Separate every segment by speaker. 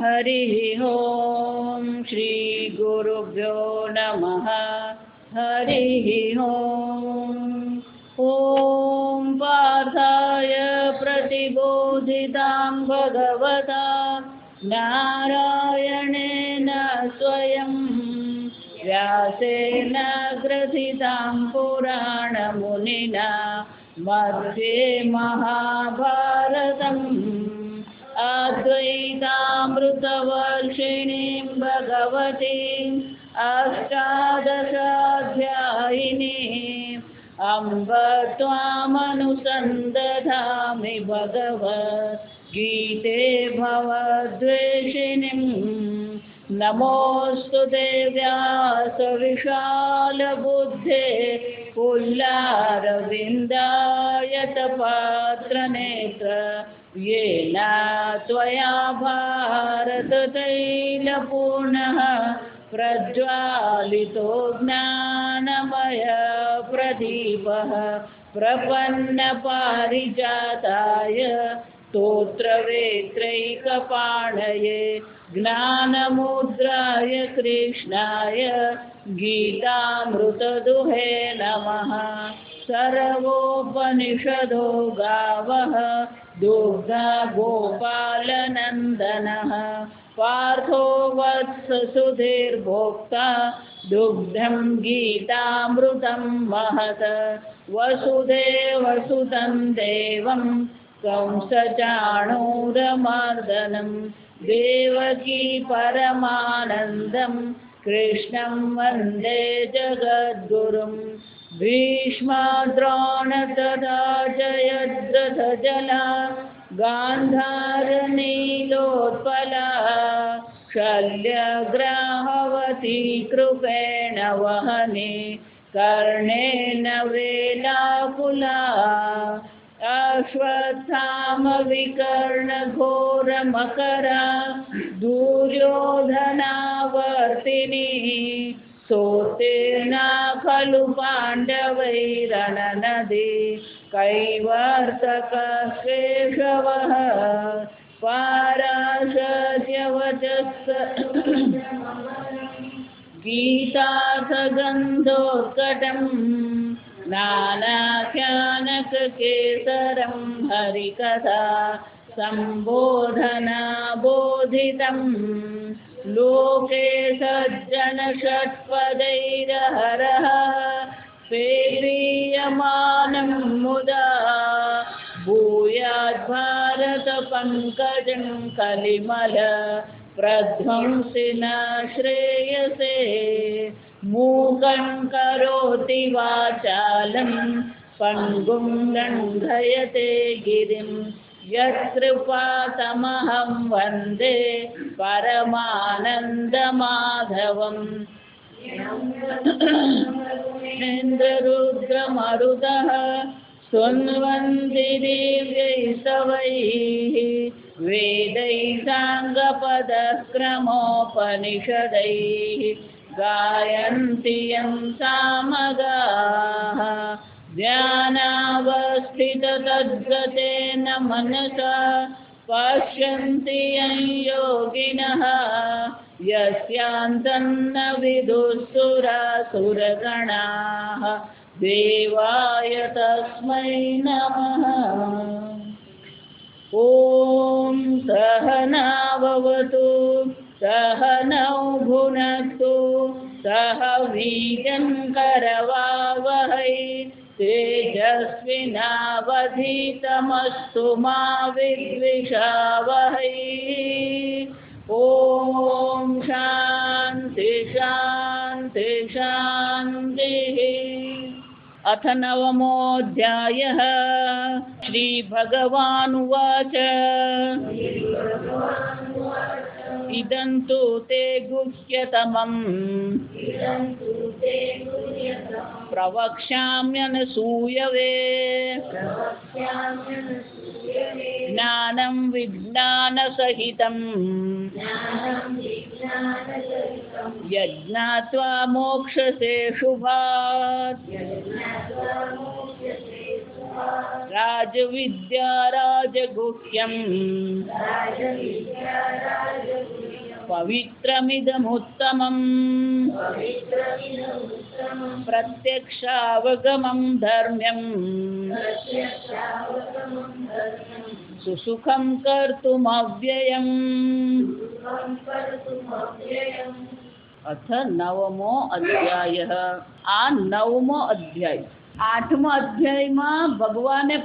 Speaker 1: हरिः ॐ श्रीगुरुभ्यो नमः हरिः ॐ पार्थाय प्रतिबोधितां भगवता नारायणेन स्वयं व्यासेन ग्रथितां पुराणमुनिना मध्ये महाभारतम् अद्वैतामृतवर्षिणीं भगवतीम् अष्टादशाध्यायिनीम् अम्ब त्वामनुसन्दधामि भगवद्गीते भवद्वेषिणीम् नमोऽस्तु ते व्यासविशालबुद्धे पुल्लारविन्दायतपात्रनेत्र येन त्वया भारततैलपूर्णः प्रज्वालितो ज्ञानमय प्रदीपः प्रपन्नपारिजाताय स्तोत्रवेत्रैकपाणये ज्ञानमुद्राय कृष्णाय गीतामृतदुहे नमः। सर्वोपनिषदो गावः दुग्धा गोपालनन्दनः पार्थो वत्ससुधीर्भोक्ता दुग्धं गीतामृतं महत् वसुदेवसुतं देवं कंसचाणूरमर्दनं देवकी परमानन्दं कृष्णं वन्दे जगद्गुरुं भीष्मद्रोणतथा जयद्रथजला गान्धारनीलोत्पला शल्यग्राहवती कृपेण वहने कर्णेन वेलाकुला अश्वत्थामविकर्णघोरमकरा दुर्योधनावर्तिनी सोत्तीर्णा खलु पाण्डवैरणनदी कैवर्तककेशवः पाराशर्यवचः गीतासगन्धोत्कटं नानाख्यानककेसरं हरिकथा सम्बोधना बोधितं लोके सज्जनषट्पदैरहरः पेपीयमानं मुदा भूयाद्भारतपङ्कजं कलिमल प्रध्वंसिन श्रेयसे मूकं करोति वाचालं पङ्गुं लङ्घयते गिरिं यत्कृपातमहं वन्दे परमानन्दमाधवम् इन्द्ररुद्रमरुतः सुन्वन्ति दिव्यैस्तवैः वेदैः साङ्गपदक्रमोपनिषदैः गायन्ति यं सामगाः ध्यानावस्थिततद्गतेन मनसा पश्यन्ति यं योगिनः यस्यान्तन्न विदुःसुरासुरगणाः देवाय तस्मै नमः। ॐ सहनाववतु सहनौ भुनक्तु सह वीर्यङ्करवावहै तेजस्विनावधीतमस्तु मा विद्विषावहै। ॐ शान्ति शान्ति शान्तिः। अथ नवमोऽध्यायः। श्रीभगवानुवाच इदं तु ते गुह्यतमम् प्रवक्ष्याम्यनसूयवे ज्ञानं विज्ञानसहितं यज्ञात्वा मोक्षसे शुभात्। राजविद्या राजगुह्यम् પવિત્રમિદમુત્તમં પ્રત્યક્ષાવગમં ધર્મ્યં સુસુખં કર્તુમવ્યયम् અથ નવમો અધ્યાય. આ નવમો અધ્યાય. આઠમા અધ્યાયમાં ભગવાને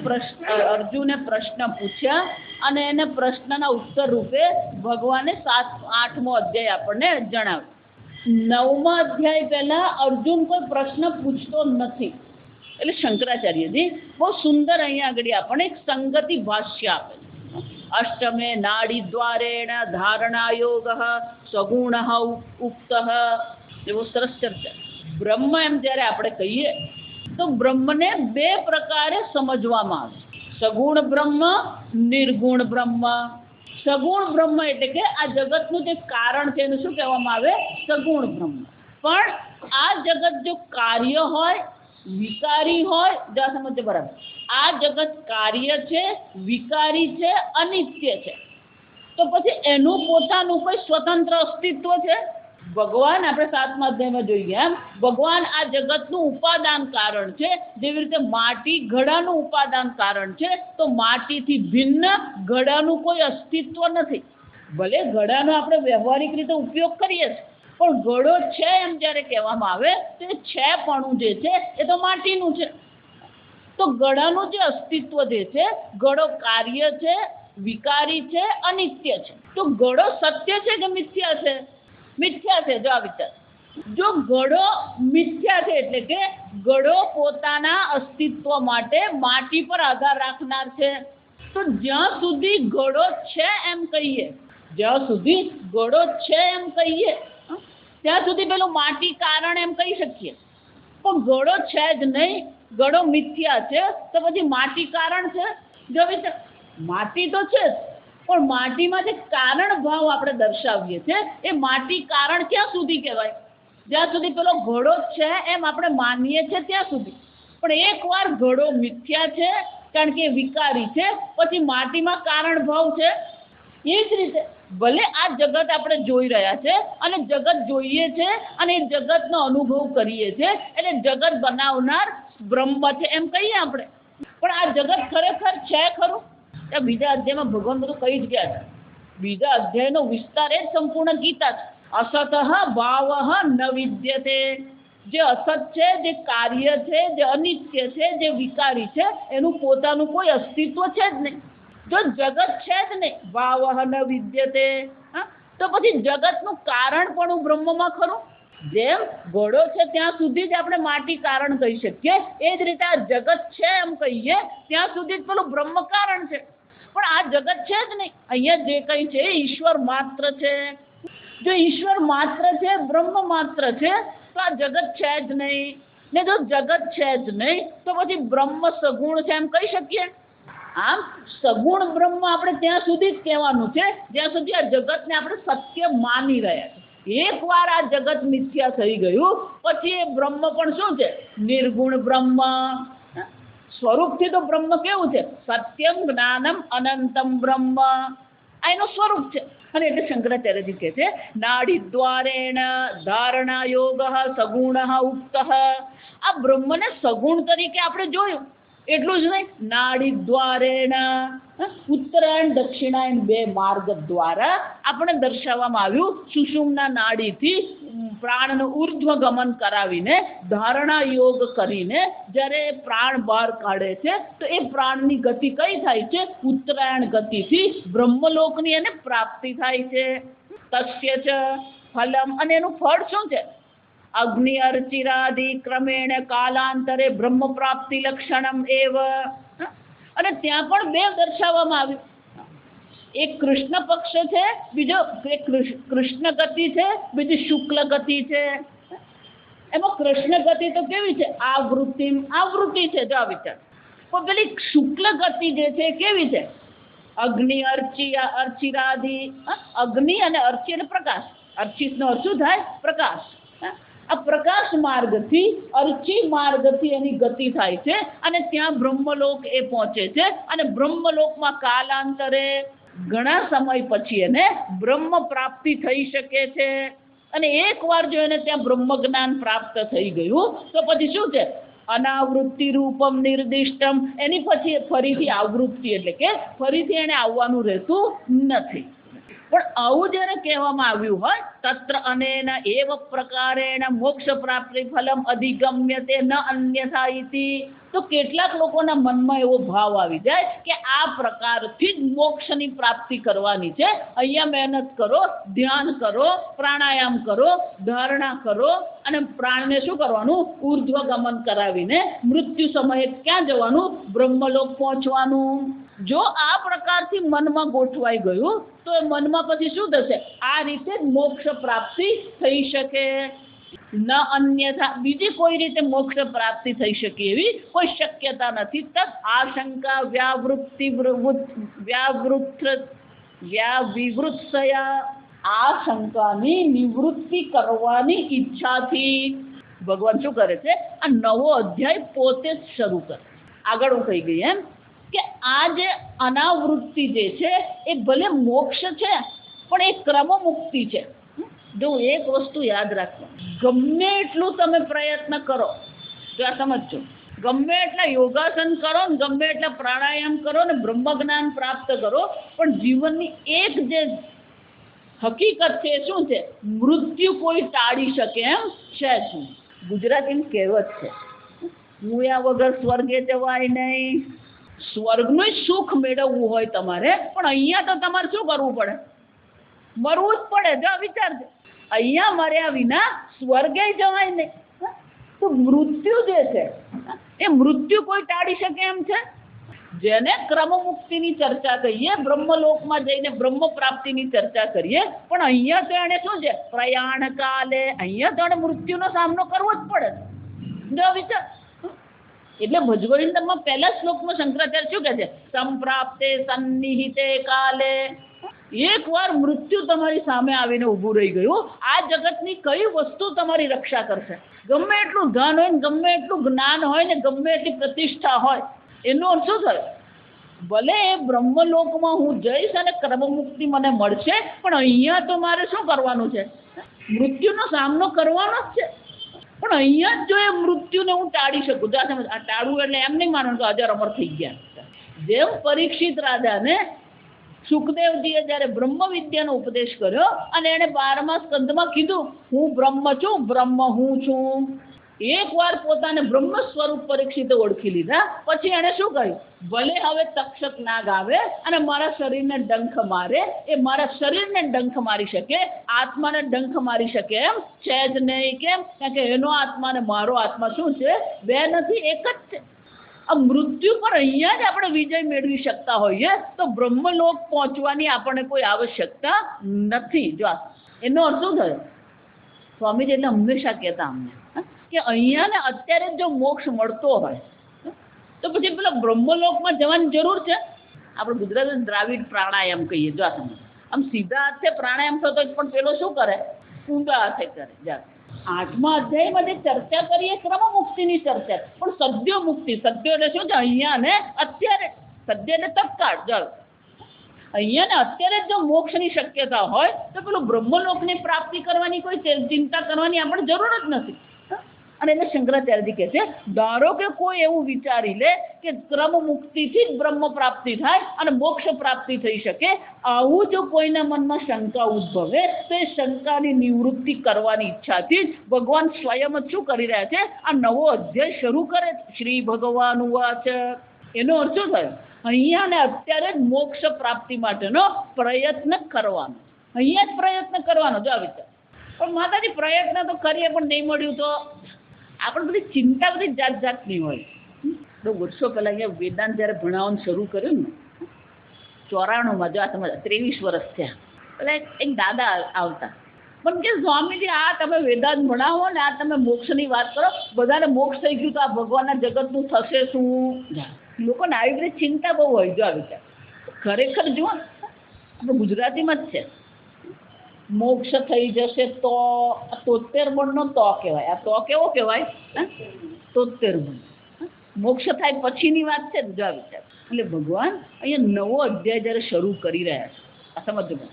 Speaker 1: અર્જુને પ્રશ્ન પૂછ્યા અને એને પ્રશ્નના ઉત્તર રૂપે ભગવાને આઠમો અધ્યાય આપણને જણાવ્યો. નવમા અધ્યાય પહેલા અર્જુન કોઈ પ્રશ્ન પૂછતો નથી. એટલે શંકરાચાર્યજી બહુ સુંદર અહીંયા આગળ આપણને એક સંગતિ ભાષ્ય આપે. અષ્ટમે નાડી દ્વારેણ ધારણા યોગ સગુણ ઉક્ત. એ બહુ સરસ ચર્ચા. બ્રહ્મ એમ જ્યારે આપણે કહીએ તો બ્રહ્મને બે પ્રકારે સમજવામાં આવે. સગુણ બ્રહ્મ, નિર્ગુણ બ્રહ્મ. સગુણ બ્રહ્મ એટલે કે આ જગતનું જે કારણ છે એને શું કહેવામાં આવે? સગુણ બ્રહ્મ. પણ આ જગત જો કાર્ય હોય, વિકારી હોય, જ્યાં સમજે બરાબર, આ જગત કાર્ય છે, વિકારી છે, અનિત્ય છે, તો પછી એનું પોતાનું કોઈ સ્વતંત્ર અસ્તિત્વ છે? ભગવાન આપણે સાતમા અધ્યાયમાં જોઈએ એમ ભગવાન આ જગતનું ઉપાદાન કારણ છે. જેવી રીતે માટી ઘડાનું ઉપાદાન કારણ છે, તો માટીથી ભિન્ન ઘડાનું કોઈ અસ્તિત્વ નથી. ભલે ઘડાનો આપણે વ્યવહારિક રીતે ઉપયોગ કરીએ છીએ, પણ ઘડો છે એમ જ્યારે કહેવામાં આવે તો એ છેપણું જે છે એ તો માટીનું છે. તો ઘડાનું જે અસ્તિત્વ જે છે, ઘડો કાર્ય છે, વિકારી છે, અનિત્ય છે. તો ઘડો સત્ય છે કે મિથ્યા છે? મિથ્યા છે. જો આ વિચાર, જો ઘડો મિથ્યા છે એટલે કે ઘડો પોતાના અસ્તિત્વ માટે માટી પર આધાર રાખનાર છે, તો જ્યાં સુધી ઘડો છે એમ કહીએ, જ્યાં સુધી ઘડો છે એમ કહીએ ત્યાં સુધી પેલું માટી કારણ એમ કહી શકીએ. પણ ઘડો છે જ નહીં, ઘડો મિથ્યા છે, તો પછી માટી કારણ છે? જો વિચાર, માટી તો છે જ, પણ માટીમાં જે કારણ ભાવ આપણે દર્શાવીએ છીએ એ માટી કારણ ક્યાં સુધી કહેવાય? જ્યાં સુધી પેલો ઘડો છે એમ આપણે માનીએ છીએ ત્યાં સુધી. પણ એકવાર ઘડો મિથ્યા છે કારણ કે વિકારી છે, પછી માટીમાં કારણ ભાવ છે. એ જ રીતે ભલે આ જગત આપણે જોઈ રહ્યા છે અને જગત જોઈએ છે અને એ જગતનો અનુભવ કરીએ છીએ, એટલે જગત બનાવનાર બ્રહ્મ છે એમ કહીએ આપણે. પણ આ જગત ખરેખર છે ખરું? બીજા અધ્યાયમાં ભગવાન બધું કહી જ ગયા છે. બીજા અધ્યાયનો વિસ્તાર એ જ સંપૂર્ણ ગીતા છે. અસત ભાવ ન વિદ્યતે. જે અસત છે, જે કાર્ય છે, જે અનિત્ય છે, જે વિકારી છે, એનું પોતાનું કોઈ અસ્તિત્વ છે જ નહીં. જો જગત છે જ નહીં, ભાવ ન વિદ્યતે, તો પછી જગતનું કારણ પણ બ્રહ્મમાં ખરું? જેમ ઘોડો છે ત્યાં સુધી જ આપણે માટી કારણ કહી શકીએ, એ જ રીતે આ જગત છે એમ કહીએ ત્યાં સુધી જ પેલું બ્રહ્મ કારણ છે. પણ આ જગત છે જ નહીં. અહીંયા જે કંઈ છે ઈશ્વર માત્ર છે. જો ઈશ્વર માત્ર છે, બ્રહ્મ માત્ર છે, તો આ જગત છે જ નહીં. ને જો જગત છે જ નહીં તો પછી બ્રહ્મ સગુણ છે એમ કહી શકીએ? આમ સગુણ બ્રહ્મ આપણે ત્યાં સુધી જ કહેવાનું છે જ્યાં સુધી આ જગતને આપણે સત્ય માની રહ્યા છીએ. એકવાર આ જગત મિથ્યા થઈ ગયું પછી એ બ્રહ્મ પણ શું છે? નિર્ગુણ બ્રહ્મ. સ્વરૂપથી તો બ્રહ્મ કેવું છે? સત્યમ જ્ઞાનમ અનંતમ બ્રહ્મ. આ એનું સ્વરૂપ છે. અને એટલે શંકરાચાર્યજી કહે છે નાડી દ્વારેણ ધારણા યોગ સગુણ ઉક્ત. આ બ્રહ્મને સગુણ તરીકે આપણે જોયું, એટલું જ નહીં, નાડી દ્વારેણ ઉત્તરાયણ દક્ષિણાયન બે માર્ગ દ્વારા આપણે દર્શાવવામાં આવ્યું. સુષુમ્ના નાડીથી પ્રાણનું ઉર્ધ્વ ગમન કરાવીને ધારણા યોગ કરીને જ્યારે પ્રાણ બહાર કાઢે છે તો એ પ્રાણની ગતિ કઈ થાય છે? ઉત્તરાયણ ગતિથી બ્રહ્મલોકની એને પ્રાપ્તિ થાય છે. તસ્ય ચ ફલમ, અને એનું ફળ શું છે? અગ્નિ અર્ચિરાદિ ક્રમેણ કાલાંતરે બ્રહ્મ પ્રાપ્તિ લક્ષણમ એવ. અને ત્યાં પણ બે દર્શાવવામાં આવ્યું. એક કૃષ્ણ પક્ષ છે, બીજો કૃષ્ણ ગતિ છે, બીજી શુક્લ ગતિ છે. એમાં કૃષ્ણ ગતિ તો કેવી છે? આવૃત્તિ છે. જો આ વિચાર, પણ પેલી શુક્લ ગતિ જે છે કેવી છે? અગ્નિ અર્ચિરાદિ. અગ્નિ અને અર્ચિ એટલે પ્રકાશ. અર્ચિતનો અર્થ શું થાય? પ્રકાશ. આ પ્રકાશ માર્ગથી અર્ચિ માર્ગથી એની ગતિ થાય છે અને ત્યાં બ્રહ્મલોક એ પહોંચે છે. અને બ્રહ્મલોકમાં કાલાંતરે ઘણા સમય પછી એને બ્રહ્મ પ્રાપ્તિ થઈ શકે છે. અને એકવાર જો એને ત્યાં બ્રહ્મ જ્ઞાન પ્રાપ્ત થઈ ગયું તો પછી શું છે? અનાવૃત્તિ રૂપમ નિર્દિષ્ટમ, એની પછી ફરીથી આવૃત્તિ એટલે કે ફરીથી એને આવવાનું રહેતું નથી. પણ આવું જ્યારે કહેવામાં આવ્યું હોય તત્ર અનેન એવ પ્રકારેણ મોક્ષ પ્રાપ્તિ ફલમ અધિગમ્યતે ન અન્યથા ઇતિ, તો કેટલાક લોકોના મનમાં એવો ભાવ આવી જાય કે આ પ્રકારથી જ મોક્ષની પ્રાપ્તિ કરવાની છે. અહીંયા મહેનત કરો, ધ્યાન કરો, પ્રાણાયામ કરો, ધારણા કરો અને પ્રાણને શું કરવાનું? ઉર્ધ્વ ગમન કરાવીને મૃત્યુ સમયે ક્યાં જવાનું? બ્રહ્મલોક પહોંચવાનું. જો આ પ્રકારથી મનમાં ગોઠવાઈ ગયું તો એ મનમાં પછી શું થશે? આ રીતે જ મોક્ષ પ્રાપ્તિ થઈ શકે. ન અન્યથા બીજી કોઈ રીતે મોક્ષ પ્રાપ્તિ થઈ શકે એવી કોઈ શક્યતા નથી. તદ આશંકા વ્યાવૃત્તયા, આ શંકાની નિવૃત્તિ કરવાની ઈચ્છાથી ભગવાન શું કરે છે? આ નવો અધ્યાય પોતે જ શરૂ કરે. આગળ હું કહી ગઈ એમ કે આ જે અનાવૃત્તિ જે છે એ ભલે મોક્ષ છે પણ એ ક્રમ મુક્તિ છે. જો એક વસ્તુ યાદ રાખો, ગમે એટલું તમે પ્રયત્ન કરો, જો આ સમજજો, ગમે એટલા યોગાસન કરો ને ગમે એટલા પ્રાણાયામ કરો ને બ્રહ્મ જ્ઞાન પ્રાપ્ત કરો, પણ જીવનની એક જે હકીકત છે શું છે? મૃત્યુ કોઈ ટાળી શકે એમ છે જ નહીં. ગુજરાતીની કહેવત છે, મૂયા વગર સ્વર્ગે જવાય નહીં. સ્વર્ગનું સુખ મેળવવું હોય તમારે, પણ અહીંયા તો તમારે શું કરવું પડે? મરવું જ પડે. જો વિચારજો, અહીંયા મર્યા વિના સ્વર્ગે જવાય નહીં. તો મૃત્યુ જે છે એ મૃત્યુ કોઈ ટાળી શકે એમ છે? જેને ક્રમ મુક્તિની ચર્ચા કહીએ, બ્રહ્મલોકમાં જઈને બ્રહ્મ પ્રાપ્તિની ચર્ચા કરીએ, પણ અહીંયા તો એને શું છે? પ્રયાણ કાલે અહીંયા તો એને મૃત્યુનો સામનો કરવો જ પડે. જો વિચાર, એટલે ભજગોવિંદમાં પહેલા શ્લોકમાં શંકરાચાર્ય શું કહે છે? સંપ્રાપ્તે સન્નિહિતે કાલે. એકવાર મૃત્યુ તમારી સામે આવીને ઊભું રહી ગયું, આ જગતની કઈ વસ્તુ તમારી રક્ષા કરશે? ગમે એટલું ધન હોય ને ગમે એટલું જ્ઞાન હોય ને ગમે એટલી પ્રતિષ્ઠા હોય, એનો અર્થ શું થયો? ભલે એ બ્રહ્મલોકમાં હું જઈશ અને ક્રમમુક્તિ મને મળશે, પણ અહીંયા તો મારે શું કરવાનું છે? મૃત્યુનો સામનો કરવાનો જ છે. પણ અહીંયા જ જો એ મૃત્યુને હું ટાળી શકું, તો આ ટાળવું એટલે એમ નહીં માનવાનું કે અજર અમર થઈ ગયા. જેમ પરીક્ષિત રાજાને સુખદેવજીએ જ્યારે બ્રહ્મ વિદ્યાનો ઉપદેશ કર્યો અને એણે 12મા સ્કંદમાં કીધું હું બ્રહ્મ છું, બ્રહ્મ હું છું. એકવાર પોતાને બ્રહ્મ સ્વરૂપ પરીક્ષિતે ઓળખી લીધા પછી એણે શું કહ્યું? ભલે હવે તક્ષક નાગ આવે અને મારા શરીરને ડંખ મારે, એ મારા શરીરને ડંખ મારી શકે, આત્માને ડંખ મારી શકે એમ છે જ નહીં. કેમ? કારણ કે એનો આત્મા ને મારો આત્મા શું છે? બે નથી, એક જ છે. આ મૃત્યુ પર અહીંયા જ આપણે વિજય મેળવી શકતા હોઈએ તો બ્રહ્મલોક પહોંચવાની આપણને કોઈ આવશ્યકતા નથી. જો એનો અર્થ શું થયો? સ્વામીજી એટલે હંમેશા કહેતા અમને કે અહીંયા ને અત્યારે જો મોક્ષ મળતો હોય તો પછી પેલા બ્રહ્મલોકમાં જવાની જરૂર છે? આપણે ગુજરાતી દ્રાવિડ પ્રાણાયામ કહીએ. જો આ સમજ, આમ સીધા હાથે પ્રાણાયામ થતો પણ પેલો શું કરે? ઊંડા હાથે કરે. જા 8મા અધ્યાયમાં જે ચર્ચા કરીએ ક્રમ મુક્તિની ચર્ચા, પણ સદ્યો મુક્તિ. સદ્યો એટલે શું છે? અહીંયા ને અત્યારે. સદ્ય એટલે તત્કાળ. જો અહીંયા ને અત્યારે જો મોક્ષની શક્યતા હોય તો પેલું બ્રહ્મલોકની પ્રાપ્તિ કરવાની કોઈ ચિંતા કરવાની આપણે જરૂર જ નથી. અને એટલે શંકરાચાર્યજી કહે છે, ધારો કે કોઈ એવું વિચારી લે કે ક્રમ મુક્તિથી જ બ્રહ્મ પ્રાપ્તિ થાય અને મોક્ષ પ્રાપ્તિ થઈ શકે, આવું જો કોઈના મનમાં શંકા ઉદ્ભવે તો એ શંકાની નિવૃત્તિ કરવાની ઈચ્છાથી જ ભગવાન સ્વયં જ શું કરી રહ્યા છે? આ નવો અધ્યાય શરૂ કરે. શ્રી ભગવાન વાચ. એનો અર્થ શું થયો? અહીંયા ને અત્યારે જ મોક્ષ પ્રાપ્તિ માટેનો પ્રયત્ન કરવાનો. અહીંયા જ પ્રયત્ન કરવાનો. જો આ વિચાર, પણ માતાજી પ્રયત્ન તો કરીએ પણ નહીં મળ્યું તો આપણે બધી ચિંતા બધી જાત જાતની હોય. તો વર્ષો પહેલા અહીંયા વેદાંત જ્યારે ભણાવવાનું શરૂ કર્યું ને 94માં, જો આ તમે 23 વર્ષ થયા, એટલે એક દાદા આવતા પણ કે સ્વામીજી આ તમે વેદાંત ભણાવો ને આ તમે મોક્ષની વાત કરો, બધાને મોક્ષ થઈ ગયું તો આ ભગવાનના જગતનું થશે શું? લોકોને આવી બધી ચિંતા બહુ હોય. જો આ વિચાર ખરેખર જુઓ આપણે ગુજરાતીમાં જ છે, મોક્ષ થઈ જશે તો 73 મણનો તો કહેવાય. આ તો કેવો કહેવાય? 73 મણ. મોક્ષ થાય પછીની વાત છે જો આ વિચાર. એટલે ભગવાન અહીંયા નવો અધ્યાય જ્યારે શરૂ કરી રહ્યા છે આ સમજવું.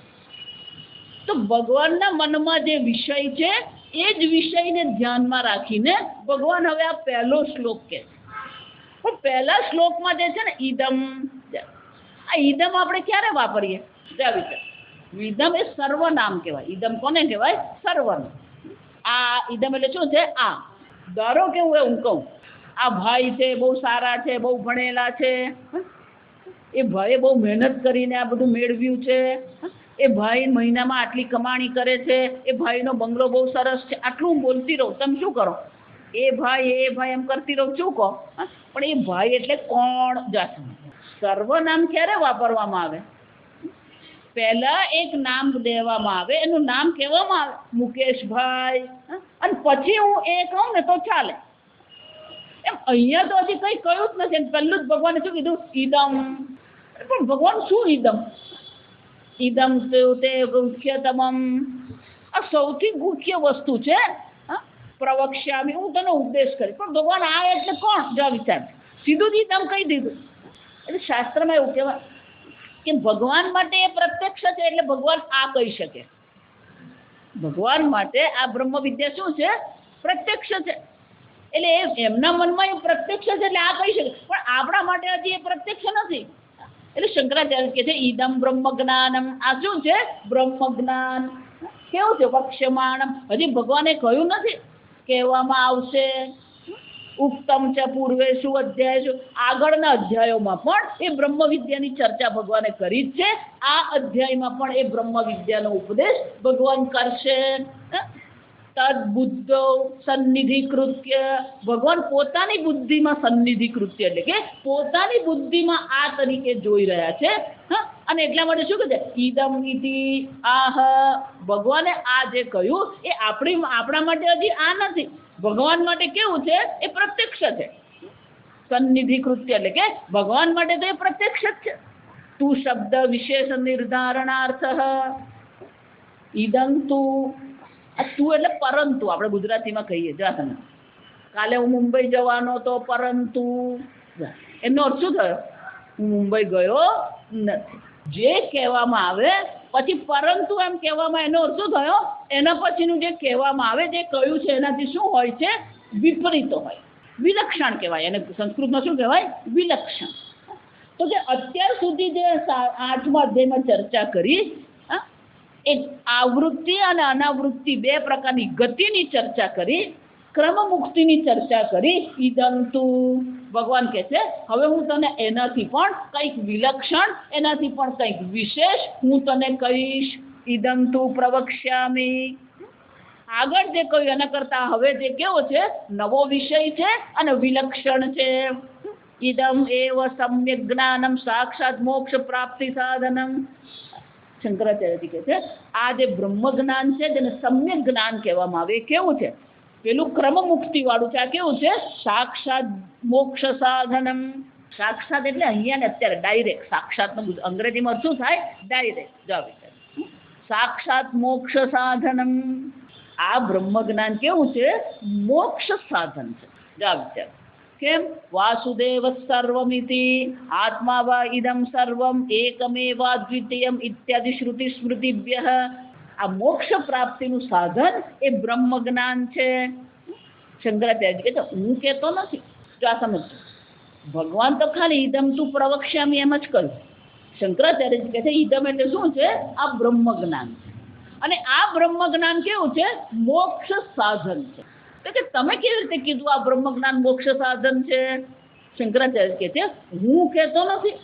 Speaker 1: તો ભગવાનના મનમાં જે વિષય છે એ જ વિષયને ધ્યાનમાં રાખીને ભગવાન હવે આ પહેલો શ્લોક કહે છે. પણ પહેલા શ્લોકમાં જે છે ને ઈદમ, આ ઈદમ આપણે ક્યારે વાપરીએ ત્યાં વિચાર. ઈદમ એ સર્વનામ કહેવાય. ઈદમ કોને કહેવાય? સર્વનામ. આ ઈદમ એટલે શું છે? આ ધારો કે હું કહું આ ભાઈ છે, બહુ સારા છે, બહુ ભણેલા છે, એ ભાઈએ બહુ મહેનત કરીને આ બધું મેળવ્યું છે, એ ભાઈ મહિનામાં આટલી કમાણી કરે છે, એ ભાઈનો બંગલો બહુ સરસ છે, આટલું હું બોલતી રહું. તમે શું કરો? એ ભાઈ એમ કરતી રહું. શું કહો? પણ એ ભાઈ એટલે કોણ? જાતું સર્વનામ ક્યારે વાપરવામાં આવે? પહેલા એક નામ દેવામાં આવે, એનું નામ કહેવામાં આવે મુકેશભાઈ, અને પછી હું એ કહું ને તો ચાલે. એમ અહીંયા તો હજી કંઈ કહ્યું જ નથી. પહેલું જ ભગવાને શું કીધું? ઈદમ. પણ ભગવાન શું ઈદમ? ઈદમ તે ગુખ્યતમમ, આ સૌથી મુખ્ય વસ્તુ છે. પ્રવક્ષ્યામિ, હું તને ઉપદેશ કરી. પણ ભગવાન આ એટલે કોણ? જો વિચાર સીધું જ ઈદમ કહી દીધું. એટલે શાસ્ત્રમાં એવું કહેવાય કે ભગવાન માટે એ પ્રત્યક્ષ છે એટલે ભગવાન આ કહી શકે. ભગવાન માટે આ બ્રહ્મ વિદ્યા શું છે? પ્રત્યક્ષ છે. એટલે એમના મનમાં એ પ્રત્યક્ષ છે એટલે આ કહી શકે. પણ આપણા માટે હજી એ પ્રત્યક્ષ નથી. એટલે શંકરાચાર્ય કહે છે ઈદમ બ્રહ્મ જ્ઞાનમ. આ શું છે? બ્રહ્મ જ્ઞાન. કેવું છે? વક્ષ્યમાણમ. હજી ભગવાને કહ્યું નથી, કહેવામાં આવશે. ઉક્તમ છે પૂર્વેશુ અધ્યાયશુ, આગળના અધ્યાયોમાં પણ એ બ્રહ્મ વિદ્યાની ચર્ચા ભગવાને કરી જ છે. આ અધ્યાયમાં પણ એ બ્રહ્મ વિદ્યાનો ઉપદેશ ભગવાન કરશે. તદ બુદ્ધો સન્નિધિકૃત્ય, ભગવાન પોતાની બુદ્ધિમાં સન્નિધિકૃત્ય એટલે કે પોતાની બુદ્ધિમાં આ તરીકે જોઈ રહ્યા છે. અને એટલા માટે શું કહે છે? ઈદમ ઇતિ આહ. ભગવાને આ જે કહ્યું એ આપણા માટે હજી આ નથી. ભગવાન માટે કેવું છે? એ પ્રત્યક્ષ છે. સન્નિધિકૃત્ય એટલે કે ભગવાન માટે તો એ પ્રત્યક્ષ જ છે. તું શબ્દ વિશેષ નિર્ધારણાર્થ ઈદમ તું. તું એટલે પરંતુ, આપણે ગુજરાતીમાં કહીએ. જા તમે કાલે હું મુંબઈ જવાનો તો પરંતુ, એનો અર્થ શું થયો? હું મુંબઈ ગયો નથી. જે કહેવામાં આવે પછી પરંતુ એમ કહેવામાં, એનો અર્થ શું થયો? એના પછીનું જે કહેવામાં આવે, જે કહ્યું છે એનાથી શું હોય છે? વિપરીત હોય, વિલક્ષણ કહેવાય. એને સંસ્કૃતમાં શું કહેવાય? વિલક્ષણ. તો જે અત્યાર સુધી જે 8મા અધ્યાયમાં ચર્ચા કરી, એક આવૃત્તિ અને અનાવૃત્તિ બે પ્રકારની ગતિની ચર્ચા કરી, ક્રમમુક્તિની ચર્ચા કરી. ઈદંતુ ભગવાન કહે છે હવે હું તને એનાથી પણ કંઈક વિલક્ષણ, એનાથી પણ કંઈક વિશેષ હું તને કહીશ. ઈદંતુ પ્રવક્ષ્યામિ. આગળ જે કહ્યું એના કરતા હવે જે કેવો છે? નવો વિષય છે અને વિલક્ષણ છે. ઈદમ એવ સમ્યક જ્ઞાનમ સાક્ષાત મોક્ષ પ્રાપ્તિ સાધનમ. શંકરાચાર્યજી કહે છે આ જે બ્રહ્મ જ્ઞાન છે જેને સમ્યક જ્ઞાન કહેવામાં આવે, એ કેવું છે? પેલું ક્રમ મુક્તિ વાળું છે. આ કેવું છે? સાક્ષાત મોક્ષ સાધનમ. સાક્ષાત એટલે અહીંયા ને અત્યારે ડાયરેક્ટ. સાક્ષાતનું અંગ્રેજીમાં શું થાય? ડાયરેક્ટ. જાવ સાક્ષાત મોક્ષ સાધનમ. આ બ્રહ્મ જ્ઞાન કેવું છે? મોક્ષ સાધન છે. જાવ વિચાર કેમ? વાસુદેવ સર્વમિતિ આત્મા વા ઇદમ સર્વમ એકમેવા દ્વિતીયમ ઇત્યાદિ શ્રુતિ સ્મૃતિભ્યઃ. આ મોક્ષ પ્રાપ્તિનું સાધન એ બ્રહ્મ જ્ઞાન છે. શંકરાચાર્ય કહે હું કહેતો નથી. જો આ સમજ, ભગવાન તો ખાલી ઈદમ તું પ્રવક્ષ્યામી એમ જ કહ્યું. શંકરાચાર્યજી કહે છે ઈદમ એટલે શું છે? આ બ્રહ્મ જ્ઞાન છે. અને આ બ્રહ્મ જ્ઞાન કેવું છે? મોક્ષ સાધન છે. તો કે તમે કેવી રીતે કીધું આ બ્રહ્મ જ્ઞાન મોક્ષ સાધન છે? શંકરાચાર્ય કહે છે હું કહેતો નથી.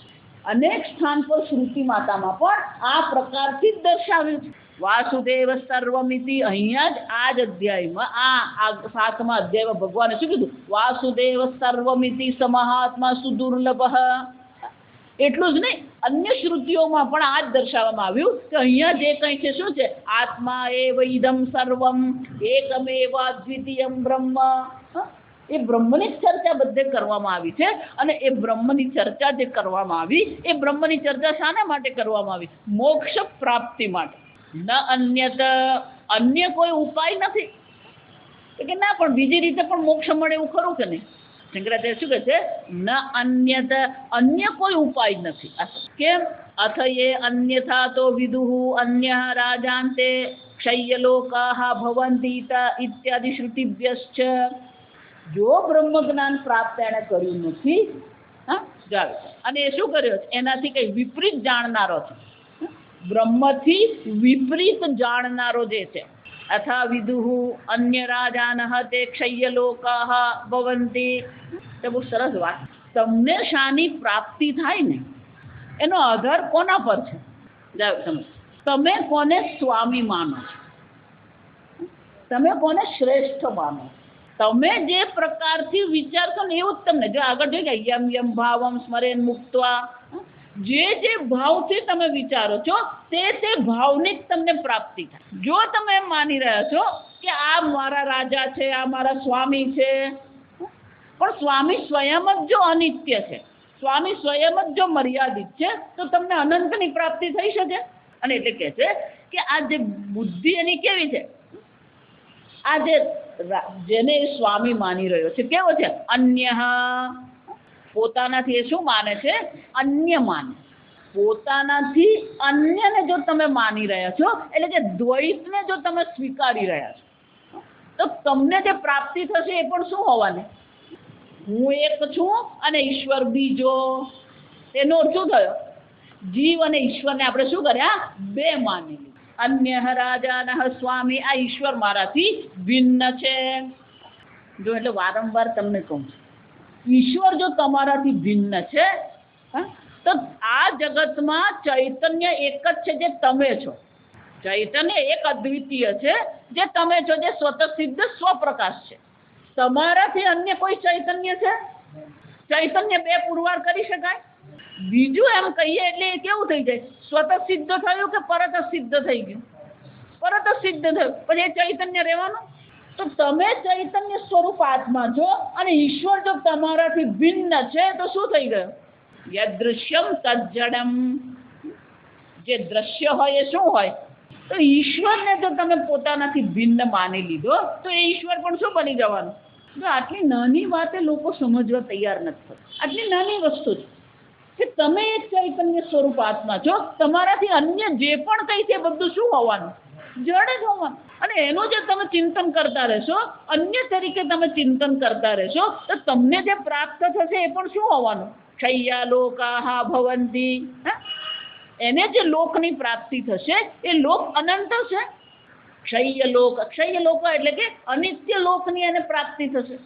Speaker 1: અનેક સ્થાન પર શ્રુતિ માતામાં પણ આ પ્રકારથી જ દર્શાવ્યું છે. વાસુદેવ સર્વમિતિ. અહીંયા જ આ જ અધ્યાયમાં, આ 7મા અધ્યાયમાં ભગવાને શું કીધું? વાસુદેવ સર્વમિતિ સમહાત્મા સુદુર્લભ. એટલું જ નહીં, અન્ય શ્રુતિઓમાં પણ આ જ દર્શાવવામાં આવ્યું કે અહીંયા જે કંઈ છે શું છે? આત્મા એવ ઇદમ સર્વમ એકમેવા દ્વિતીયમ બ્રહ્મ. એ બ્રહ્મની ચર્ચા બધે કરવામાં આવી છે. અને એ બ્રહ્મની ચર્ચા જે કરવામાં આવી, એ બ્રહ્મની ચર્ચા શાના માટે કરવામાં આવી? મોક્ષ પ્રાપ્તિ માટે. ન અન્યત, અન્ય કોઈ ઉપાય નથી કે ના, પણ બીજી રીતે પણ મોક્ષ મળે એવું ખરું કે નહીં? શંકરાચાર્ય શું કહે છે? ન અન્યત, અન્ય કોઈ ઉપાય નથી. કેમ? અથ યે અન્યથા તો વિદુઃ અન્ય રાજાંતે ક્ષય્યલોકાઃ ભવન્તિ ઇત્યાદિ શ્રુતિભ્યશ્ચ. જો બ્રહ્મ જ્ઞાન પ્રાપ્ત એણે કર્યું નથી, હા જાવે, અને એ શું કર્યો છે? એનાથી કઈ વિપરીત જાણનારો છે, બ્રહ્મથી વિપરીત જાણનારો જે છે. અથા વિદુઃ અન્ય રાજાનઃ તે ક્ષય્યલોકાઃ ભવન્તિ. તો બહુ સરસ વાત. તમને શાની પ્રાપ્તિ થાય ને એનો આધાર કોના પર છે? તમે કોને સ્વામી માનો છો? તમે કોને શ્રેષ્ઠ માનો? તમે જે પ્રકારથી વિચારશો ને એવું જ તમને, જો આગળ જોઈ ગયા યમ યમ ભાવમ સ્મરેન મુક્ત્વા, જે ભાવથી તમે વિચારો છો તે ભાવની જ તમને પ્રાપ્તિ થાય. જો તમે એમ માની રહ્યા છો કે આ મારા રાજા છે, આ મારા સ્વામી છે, પણ સ્વામી સ્વયં જ જો અનિત્ય છે, સ્વામી સ્વયં જ જો મર્યાદિત છે, તો તમને અનંતની પ્રાપ્તિ થઈ શકે. અને એટલે કહે છે કે આ જે બુદ્ધિ એની કેવી છે? આ જેને સ્વામી માની રહ્યો છે કેવો છે? અન્ય. પોતાનાથી એ શું માને છે? અન્ય માને. પોતાનાથી અન્યને જો તમે માની રહ્યા છો, એટલે કે દ્વૈતને જો તમે સ્વીકારી રહ્યા છો, તો તમને જે પ્રાપ્તિ થશે એ પણ શું હોવાની? હું એક છું અને ઈશ્વર બીજો. એનો શું થયો? જીવ અને ઈશ્વરને આપણે શું કર્યા? બે માની. અન્ય રાજાનઃ સ્વામી, આ ઈશ્વર મારાથી ભિન્ન છે. જો એટલે વારંવાર તમને કહું છું, ઈશ્વર જો તમારાથી ભિન્ન છે, તો આ જગતમાં ચૈતન્ય એક જ છે જે તમે છો. ચૈતન્ય એક અદ્વિતીય છે જે તમે છો, જે સ્વતઃસિદ્ધ સ્વપ્રકાશ છે. તમારાથી અન્ય કોઈ ચૈતન્ય છે? ચૈતન્ય બે પુરવાર કરી શકાય? બીજું એમ કહીએ એટલે એ કેવું થઈ જાય? સ્વતઃસિદ્ધ થયું કે પરત સિદ્ધ થઈ ગયું? પરત સિદ્ધ થયું, પછી એ ચૈતન્ય રહેવાનું? તો તમે ચૈતન્ય સ્વરૂપ આત્મા છો અને ઈશ્વર જો તમારાથી ભિન્ન છે તો શું થઈ ગયું? યદૃશ્યમ તજ્જડમ. જે દ્રશ્ય હોય એ શું હોય? તો ઈશ્વરને જો તમે પોતાનાથી ભિન્ન માની લીધો તો એ ઈશ્વર પણ શું બની જવાનું? તો આટલી નાની વાતે લોકો સમજવા તૈયાર નથી. આટલી નાની વસ્તુ છે કે તમે એક ચૈતન્ય સ્વરૂપ આત્મા છો, તમારાથી અન્ય જે પણ કઈ છે બધું શું હોવાનું? જડ જ હોવાનું. અને એનું જે તમે ચિંતન કરતા રહેશો, અન્ય તરીકે તમે ચિંતન કરતા રહેશો, તો તમને જે પ્રાપ્ત થશે એ પણ શું હોવાનું? ક્ષય્યાલોકાઃ ભવન્તિ. એને જે લોકની પ્રાપ્તિ થશે એ લોક અનંત છે. ક્ષય્યલોક એટલે કે અનિત્ય લોકની એને પ્રાપ્તિ થશે.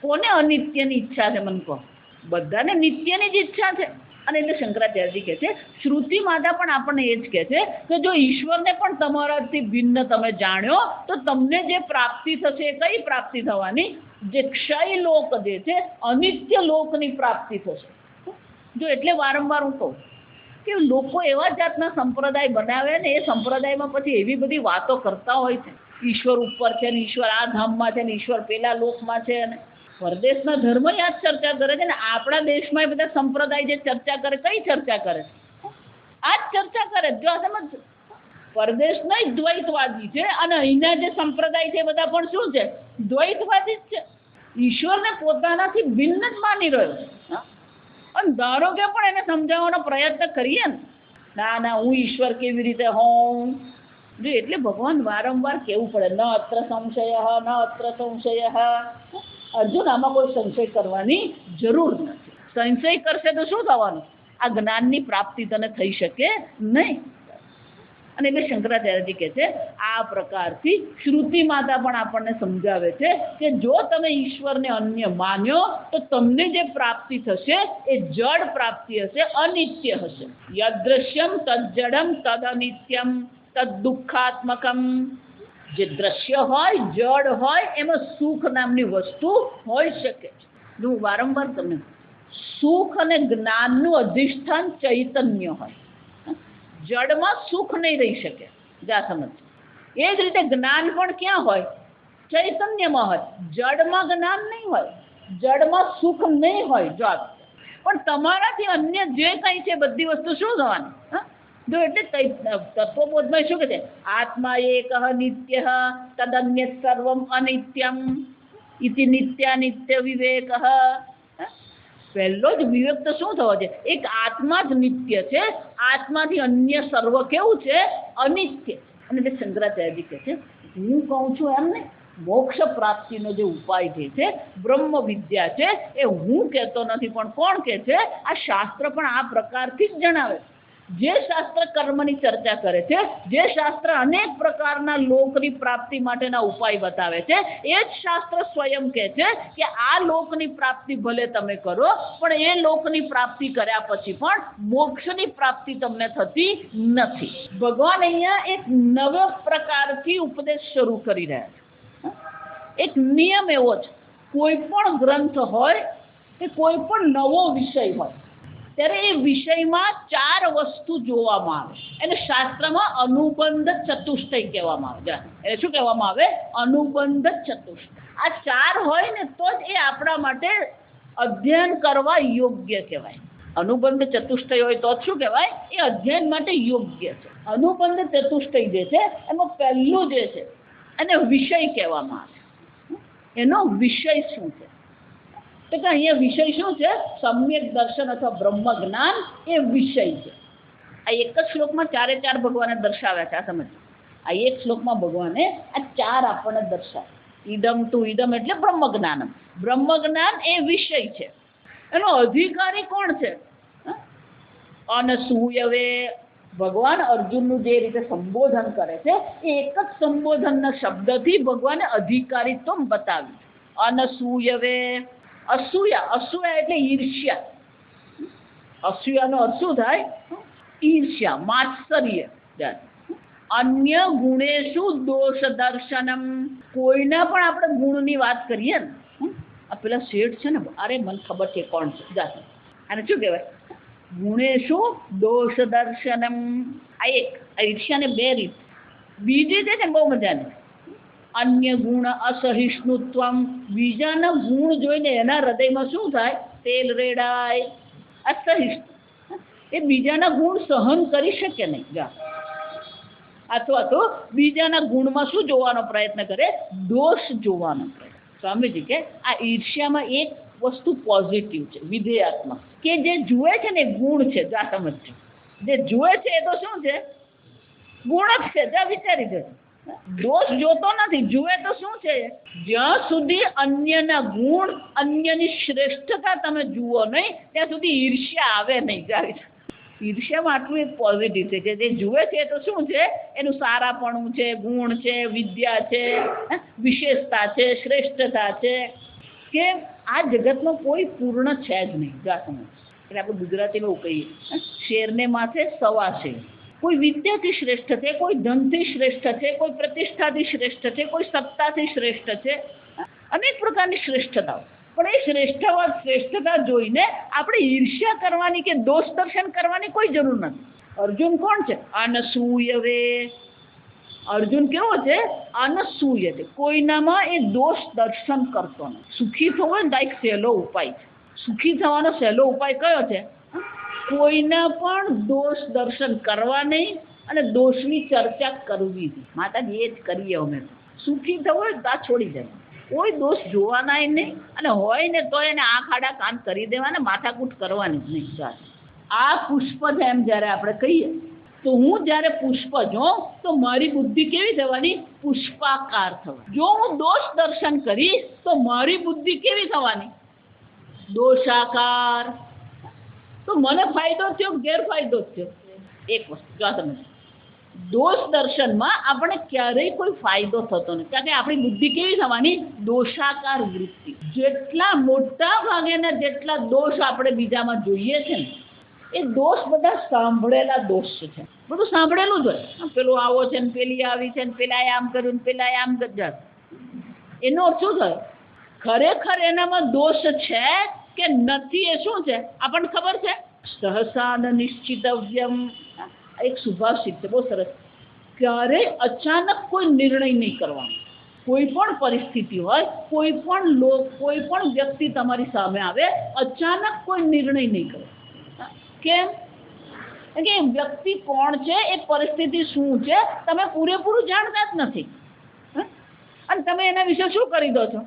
Speaker 1: કોને અનિત્યની ઈચ્છા છે? મને કહો. બધાને નિત્યની જ ઈચ્છા છે. અને એટલે શંકરાચાર્યજી કહે છે, શ્રુતિ માતા પણ આપણને એ જ કહે છે કે જો ઈશ્વરને પણ તમારાથી ભિન્ન તમે જાણ્યો તો તમને જે પ્રાપ્તિ થશે એ કઈ પ્રાપ્તિ થવાની? જે ક્ષય લોક જે છે, અનિત્ય લોકની પ્રાપ્તિ થશે. જો એટલે વારંવાર હું કહું કે લોકો એવા જાતના સંપ્રદાય બનાવે ને, એ સંપ્રદાયમાં પછી એવી બધી વાતો કરતા હોય છે, ઈશ્વર ઉપર છે ને, ઈશ્વર આ ધામમાં છે ને, ઈશ્વર પેલા લોકમાં છે. અને પરદેશના ધર્મ યાદ ચર્ચા કરે છે ને આપણા દેશમાં એ બધા સંપ્રદાય જે ચર્ચા કરે, કઈ ચર્ચા કરે? આ જ ચર્ચા કરે. જો આ સમજ, પરદેશના જ દ્વૈતવાદી છે અને અહીંના જે સંપ્રદાય છે એ બધા પણ શું છે? દ્વૈતવાદી જ છે. ઈશ્વરને પોતાનાથી ભિન્ન જ માની રહ્યો છે. અને ધારો કે પણ એને સમજાવવાનો પ્રયત્ન કરીએ ને, ના હું ઈશ્વર કેવી રીતે હોઉં? જો એટલે ભગવાન વારંવાર કહેવું પડે, ન અત્ર સંશય, ન અત્ર સંશય. અર્જુન, આમાં કોઈ સંશય કરવાની જરૂર નથી. સંશય કરશે તો શું થવાનું? આ જ્ઞાનની પ્રાપ્તિ તને થઈ શકે નહીં. અને એટલે શંકરાચાર્યજી કહે છે આ પ્રકારથી શ્રુતિ માતા પણ આપણને સમજાવે છે કે જો તમે ઈશ્વરને અન્ય માન્યો તો તમને જે પ્રાપ્તિ થશે એ જડ પ્રાપ્તિ હશે, અનિત્ય હશે. યદૃશ્યમ તજ્જડમ તદ અનિત્યમ તદ દુઃખાત્મકમ. જે દ્રશ્ય હોય, જડ હોય, એમાં સુખ નામની વસ્તુ હોઈ શકે છે. હું વારંવાર તમને, સુખ અને જ્ઞાનનું અધિષ્ઠાન ચૈતન્ય હોય, જડમાં સુખ નહીં રહી શકે. જા સમજ. એ જ રીતે જ્ઞાન પણ ક્યાં હોય? ચૈતન્યમાં હોય. જડમાં જ્ઞાન નહીં હોય, જડમાં સુખ નહીં હોય. જો પણ તમારાથી અન્ય જે કંઈ છે બધી વસ્તુ શું થવાની? જો એટલે તત્વબોધમાં શું કહે છે? આત્મા એક નિત્ય તદન્ય સર્વમ અનિત્યમ ઇતિ નિત્યાનિત્ય વિવેક. પહેલો જ વિવેક તો શું થવો છે? એક આત્મા જ નિત્ય છે, આત્માથી અન્ય સર્વ કેવું છે? અનિત્ય. અને જે શંકરાચાર્યજી કહે છે, હું કહું છું એમ ને, મોક્ષ પ્રાપ્તિનો જે ઉપાય જે છે બ્રહ્મ વિદ્યા છે, એ હું કહેતો નથી, પણ કોણ કહે છે? આ શાસ્ત્ર પણ આ પ્રકારથી જ જણાવે. જે શાસ્ત્ર કર્મની ચર્ચા કરે છે, જે શાસ્ત્ર અનેક પ્રકારના લોકની પ્રાપ્તિ માટેના ઉપાય બતાવે છે, એ જ શાસ્ત્ર સ્વયં કહે છે કે આ લોકની પ્રાપ્તિ ભલે તમે કરો, પણ એ લોકની પ્રાપ્તિ કર્યા પછી પણ મોક્ષની પ્રાપ્તિ તમને થતી નથી. ભગવાન અહીંયા એક નવા પ્રકારથી ઉપદેશ શરૂ કરી રહ્યા છે. એક નિયમ એવો છે, કોઈ પણ ગ્રંથ હોય કે કોઈ પણ નવો વિષય હોય, ત્યારે એ વિષયમાં 4 વસ્તુ જોવામાં આવે. એને શાસ્ત્રમાં અનુબંધ ચતુષ્ટય કહેવામાં આવે. એટલે શું કહેવામાં આવે? અનુબંધ ચતુષ્ટય. આ 4 હોય ને તો જ એ આપણા માટે અધ્યયન કરવા યોગ્ય કહેવાય. અનુબંધ ચતુષ્ટય હોય તો જ શું કહેવાય? એ અધ્યયન માટે યોગ્ય છે. અનુબંધ ચતુષ્ટય જે છે એમાં પહેલું જે છે એને વિષય કહેવામાં આવે. એનો વિષય શું છે? તો કે અહીંયા વિષય શું છે? સમ્યક દર્શન અથવા બ્રહ્મ જ્ઞાન એ વિષય છે. આ એક જ શ્લોકમાં 4 ભગવાને દર્શાવ્યા છે. આ સમજ, આ એક શ્લોકમાં ભગવાને આ 4 આપણને દર્શાવે. ઈદમ ટુ ઈદમ એટલે બ્રહ્મ જ્ઞાનમ. બ્રહ્મ જ્ઞાન એ વિષય છે. એનો અધિકારી કોણ છે? અનસૂયવે. ભગવાન અર્જુનનું જે રીતે સંબોધન કરે છે, એ એક જ સંબોધનના શબ્દથી ભગવાને અધિકારીત્વ બતાવ્યું. અનસૂયવે. અસૂયા. અસૂયા એટલે ઈર્ષ્યા. અસૂયાનો અર્થ શું થાય? ઈર્ષ્યા, માત્સર્ય. અન્ય ગુણેશુ દોષ દર્શનમ. કોઈના પણ આપણે ગુણની વાત કરીએ ને, આ પેલા શેઠ છે ને, અરે મને ખબર છે કોણ છે, આને શું કહેવાય? ગુણેશુ દોષ દર્શનમ. આ એક ઈર્ષ્યાને 2 રીત. બીજી છે ને બહુ મજાની, અન્ય ગુણ અસહિષ્ણુત્વમ. બીજાના ગુણ જોઈને એના હૃદયમાં શું થાય? તેલ રેડાય. અસહિષ્ણુ એ બીજાના ગુણ સહન કરી શકે નહીં. અથવા તો બીજાના ગુણમાં શું જોવાનો પ્રયત્ન કરે? દોષ જોવાનો પ્રયત્ન. સ્વામીજી કે આ ઈર્ષ્યામાં એક વસ્તુ પોઝિટિવ છે, વિધેયાત્મક, કે જે જુએ છે ને ગુણ છે. જા સમજજો, જે જુએ છે એ તો શું છે? ગુણ જ છે. જા વિચારી જજો. દોષ જોતો નથી, જુએ તો શું છે? જ્યાં સુધી અન્યના ગુણ, અન્યની શ્રેષ્ઠતા તમે જુઓ નહીં, ત્યાં સુધી ઈર્ષ્યા આવે નહીં. ઈર્ષ્યામાં આટલું એક પોઝિટિવ છે કે જે જુએ છે તો શું છે? એનું સારાપણું છે, ગુણ છે, વિદ્યા છે, વિશેષતા છે, શ્રેષ્ઠતા છે, કે આ જગતમાં કોઈ પૂર્ણ છે જ નહીં. એટલે આપણે ગુજરાતીમાં એવું કહીએ, શેરને માથે સવા શેર. કોઈ વિદ્યાથી શ્રેષ્ઠ છે, કોઈ ધનથી શ્રેષ્ઠ છે, કોઈ પ્રતિષ્ઠાથી શ્રેષ્ઠ છે, કોઈ સત્તાથી શ્રેષ્ઠ છે, અનેક પ્રકારની શ્રેષ્ઠતાઓ. પણ એ શ્રેષ્ઠતા જોઈને આપણે ઈર્ષ્યા કરવાની કે દોષ દર્શન કરવાની કોઈ જરૂર નથી. અર્જુન કોણ છે? અનસૂયવે. અર્જુન કેવો છે? અનસૂય છે. કોઈનામાં એ દોષ દર્શન કરતો નથી. સુખી થવો ને તો એક સહેલો ઉપાય છે. સુખી થવાનો સહેલો ઉપાય કયો છે? કોઈના પણ દોષ દર્શન કરવા નહીં અને દોષની ચર્ચા કરવી નહીં. માતાજી એ જ કરીએ અમે. સુખી થવું હોય તો આ છોડી જાય. કોઈ દોષ જોવાના નહીં, અને હોય ને તો એને આંખ આડા કાન કરી દેવાના, માથાકૂટ કરવાની જ નહીં. આ પુષ્પ છે એમ જ્યારે આપણે કહીએ તો હું જ્યારે પુષ્પ જોઉં તો મારી બુદ્ધિ કેવી થવાની? પુષ્પાકાર થવાની. જો હું દોષ દર્શન કરીશ તો મારી બુદ્ધિ કેવી થવાની? દોષાકાર. તો મને ફાયદો થયો, ગેરફાયદો થયો? એક વસ્તુ જો તમે, દોષ દર્શનમાં આપણે ક્યારેય કોઈ ફાયદો થતો નથી, કારણ કે આપણી બુદ્ધિ કેવી થવાની? દોષાકાર વૃત્તિ. જેટલા મોટા ભાગેના જેટલા દોષ આપણે બીજામાં જોઈએ છે ને, એ દોષ બધા સાંભળેલા દોષ છે. બધું સાંભળેલું જ હોય. પેલું આવો છે ને, પેલી આવી છે ને, પેલા આમ કર્યું ને, પેલા આમ કર્યું. એનો અર્થ શું થયો? ખરેખર એનામાં દોષ છે કે નથી એ શું છે આપણને ખબર છે? સહસાન નિશ્ચિતવ્યમ. એક સુભાષિત છે, બહુ સરસ. ક્યારેય અચાનક કોઈ નિર્ણય નહીં કરવાનો. કોઈ પણ પરિસ્થિતિ હોય, કોઈ પણ વ્યક્તિ તમારી સામે આવે, અચાનક કોઈ નિર્ણય નહીં કરે. કેમ? કે વ્યક્તિ કોણ છે, એ પરિસ્થિતિ શું છે, તમે પૂરેપૂરું જાણતા જ નથી. અને તમે એના વિશે શું કરી દો છો?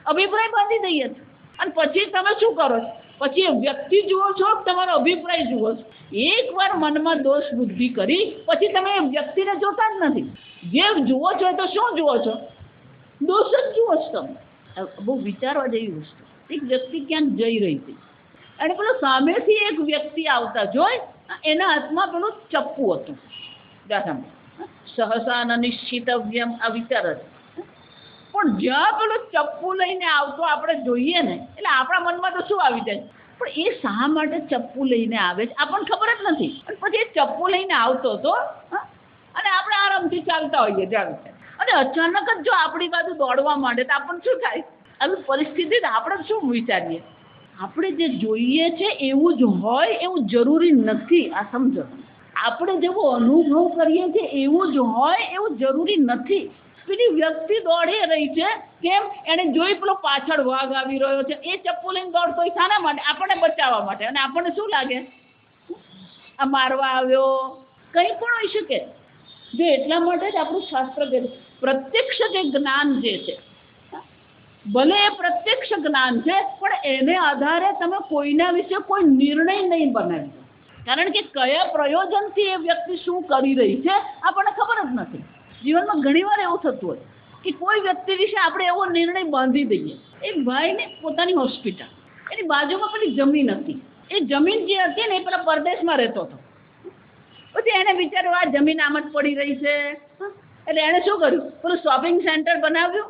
Speaker 1: અભિપ્રાય બાંધી દઈએ છો. અને પછી તમે શું કરો છો? પછી એ વ્યક્તિ જુઓ છો કે તમારો અભિપ્રાય જુઓ છો? એકવાર મનમાં દોષ બુદ્ધિ કરી પછી તમે એ વ્યક્તિને જોતા જ નથી. જે જુઓ છો એ તો શું જુઓ છો? દોષ જ જુઓ છો તમે. બહુ વિચારવા જેવી વસ્તુ. એક વ્યક્તિ ક્યાંક જઈ રહી હતી અને પેલો સામેથી એક વ્યક્તિ આવતા જોઈ, એના હાથમાં પેલું ચપ્પુ હતું. સહસા નિશ્ચિતવ્યમ આ વિચાર હતો. પણ જ્યાં પેલો ચપ્પુ લઈને આવતો આપણે જોઈએ ને એટલે આપણા મનમાં તો શું આવી જાય, પણ એ શા માટે ચપ્પુ લઈને આવે છે આપણને ખબર જ નથી. અને પછી એ ચપ્પુ લઈને આવતો હતો અને આપણે આરામથી ચાલતા હોઈએ ત્યાં, અને અચાનક જ જો આપણી બાજુ દોડવા માંડે તો આપણને શું થાય? આવી પરિસ્થિતિ આપણે શું વિચારીએ? આપણે જે જોઈએ છે એવું જ હોય એવું જરૂરી નથી. આ સમજો. આપણે જેવો અનુભવ કરીએ છીએ એવું જ હોય એવું જરૂરી નથી. પેલી વ્યક્તિ દોડી રહી છે કેમ? એને જોઈ પેલો પાછળ વાઘ આવી રહ્યો છે, એ ચપ્પુ લઈને દોડતો હોય શાના માટે? આપણને બચાવવા માટે. અને આપણને શું લાગે? આ મારવા આવ્યો, કંઈ પણ હોઈ શકે. જો એટલા માટે જ આપણું શાસ્ત્ર કહે છે પ્રત્યક્ષ જે જ્ઞાન જે છે, ભલે એ પ્રત્યક્ષ જ્ઞાન છે પણ એને આધારે તમે કોઈના વિશે કોઈ નિર્ણય નહીં બનાવી. કારણ કે કયા પ્રયોજનથી એ વ્યક્તિ શું કરી રહી છે આપણને ખબર જ નથી. જીવનમાં ઘણીવાર એવું થતું હોય કે કોઈ વ્યક્તિ વિશે આપણે એવો નિર્ણય બાંધી દઈએ. એક ભાઈને પોતાની હોસ્પિટલ, એની બાજુમાં પેલી જમીન હતી. એ જમીન જે હતી ને એ પેલા પરદેશમાં રહેતો હતો. પછી એને વિચાર્યું આ જમીન આમ જ પડી રહી છે, એટલે એને શું કર્યું? પેલું શોપિંગ સેન્ટર બનાવ્યું,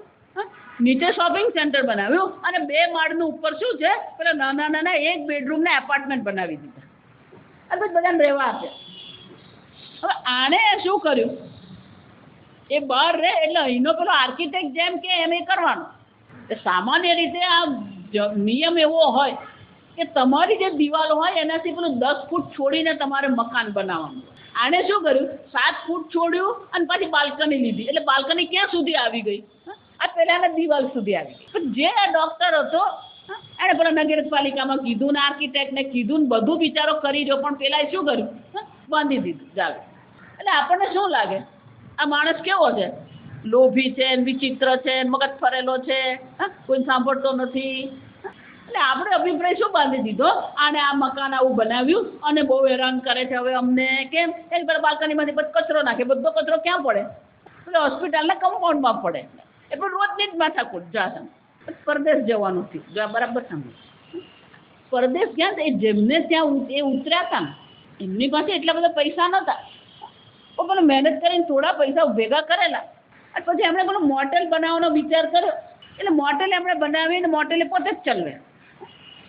Speaker 1: નીચે શોપિંગ સેન્ટર બનાવ્યું અને 2 માળનું ઉપર શું છે પેલા નાના નાના 1 બેડરૂમના એપાર્ટમેન્ટ બનાવી દીધા અને પછી બધાને રહેવા આપ્યા. હવે આને શું કર્યું? એ બહાર રહે એટલે અહીંનો પેલો આર્કિટેક્ટ જેમ કે એમ એ કરવાનું. સામાન્ય રીતે આ નિયમ એવો હોય કે તમારી જે દિવાલ હોય એનાથી પેલું 10 ફૂટ છોડીને તમારે મકાન બનાવવાનું. આને શું કર્યું? 7 ફૂટ છોડ્યું અને પછી બાલ્કની લીધી. એટલે બાલ્કની ક્યાં સુધી આવી ગઈ? આ પહેલાના દિવાલ સુધી આવી ગઈ. પણ જે ડોક્ટર હતો એને પેલા નગરપાલિકામાં કીધું ને આર્કિટેક્ટને કીધું ને બધું વિચારો કરી જો, પણ પેલા શું કર્યું? બાંધી દીધું જાવે. એટલે આપણને શું લાગે? આ માણસ કેવો છે? લોભી છે, વિચિત્ર છે, મગજ ફરેલો છે, કોઈ સાંભળતો નથી. એટલે આપણે અભિપ્રાય શું બાંધી દીધો? આને આ મકાન આવું બનાવ્યું અને બહુ હેરાન કરે છે હવે અમને. કેમ? એની પેલા બાલ્કનીમાંથી બધો કચરો નાખે. બધો કચરો ક્યાં પડે? એટલે હોસ્પિટલના કમ્પાઉન્ડમાં પડે. એ પણ રોજની જ માથાકૂટ. જા પરદેશ જવાનું થયું. જો બરાબર સાંભળ્યું. પરદેશ ક્યાં? એ જેમને ત્યાં એ ઉતર્યા હતા ને એમની પાસે એટલા બધા પૈસા નહોતા, પણ મહેનત કરીને થોડા પૈસા ભેગા કરેલા અને પછી એમણે પેલું મોટેલ બનાવવાનો વિચાર કર્યો. એટલે મોટેલ એમણે બનાવીને મોટેલે પોતે જ ચલવે.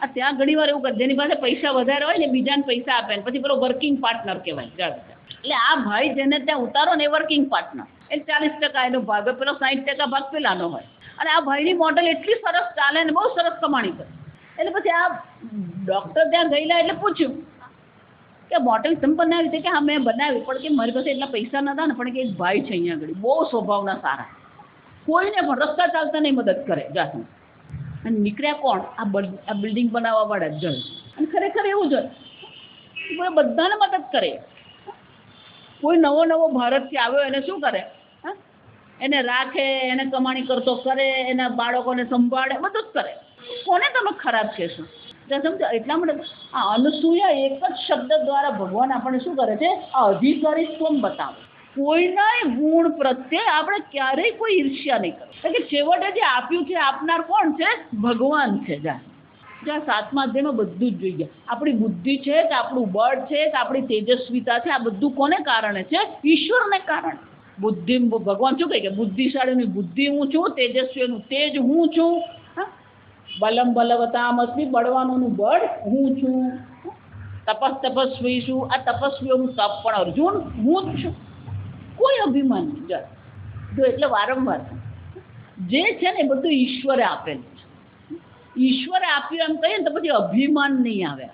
Speaker 1: આ ત્યાં ઘણી વાર એવું કરે જેની પાસે પૈસા વધારે હોય ને બીજાને પૈસા આપે ને પછી પેલો વર્કિંગ પાર્ટનર કહેવાય. એટલે આ ભાઈ જેને ત્યાં ઉતારો ને એ વર્કિંગ પાર્ટનર, એ 40% એનો ભાગ, પેલો 60% ભાગ પેલાનો હોય. અને આ ભાઈની મોડલ એટલી સરસ ચાલે ને બહુ સરસ કમાણી કરે. એટલે પછી આ ડૉક્ટર ત્યાં ગયેલા એટલે પૂછ્યું કે મોડલ તમે બનાવી છે? કે હા મેં બનાવી, પણ કે મારી પાસે એટલા પૈસા નતા ને, પણ કે એક ભાઈ છે અહીંયા આગળ બહુ સ્વભાવના સારા, કોઈને પણ રસ્તા ચાલતા નહીં મદદ કરે. જાતું અને નીકળ્યા કોણ? આ બિલ્ડિંગ બનાવવા વાળા જ જણ. અને ખરેખર એવું જ હોય, બધાને મદદ કરે. કોઈ નવો ભારતથી આવ્યો એને શું કરે? એને રાખે, એને કમાણી કરતો કરે, એના બાળકોને સંભાળે, બધું જ કરે. કોને તમે ખરાબ કહેશો? સમજો. એટલા માટે આ અનસૂયા એક જ શબ્દ દ્વારા ભગવાન આપણને શું કરે છે? આ અધિકારીત્વ બતાવે. કોઈના ગુણ પ્રત્યે આપણે ક્યારેય કોઈ ઈર્ષ્યા નહીં કરો. કારણ કે છેવટે જે આપ્યું છે આપનાર કોણ છે? ભગવાન છે. જ્યાં 7મા અધ્યાયમાં બધું જ જોઈ ગયા. આપણી બુદ્ધિ છે કે આપણું બળ છે કે આપણી તેજસ્વીતા છે, આ બધું કોને કારણે છે? ઈશ્વરને કારણે. બુદ્ધિ ભગવાન શું કહે કે બુદ્ધિશાળીની બુદ્ધિ હું છું, તેજસ્વીનું તેજ હું છું, બલમ બલવતામસ્મી બળવાનોનું બળ હું છું, તપસ્વી છું, આ તપસ્વીઓનું તપ પણ અર્જુન હું જ છું. કોઈ અભિમાન નહીં. જો એટલે વારંવાર જે છે ને એ બધું ઈશ્વરે આપેલું છે. ઈશ્વરે આપ્યું એમ કહીએ ને તો પછી અભિમાન નહીં આવે.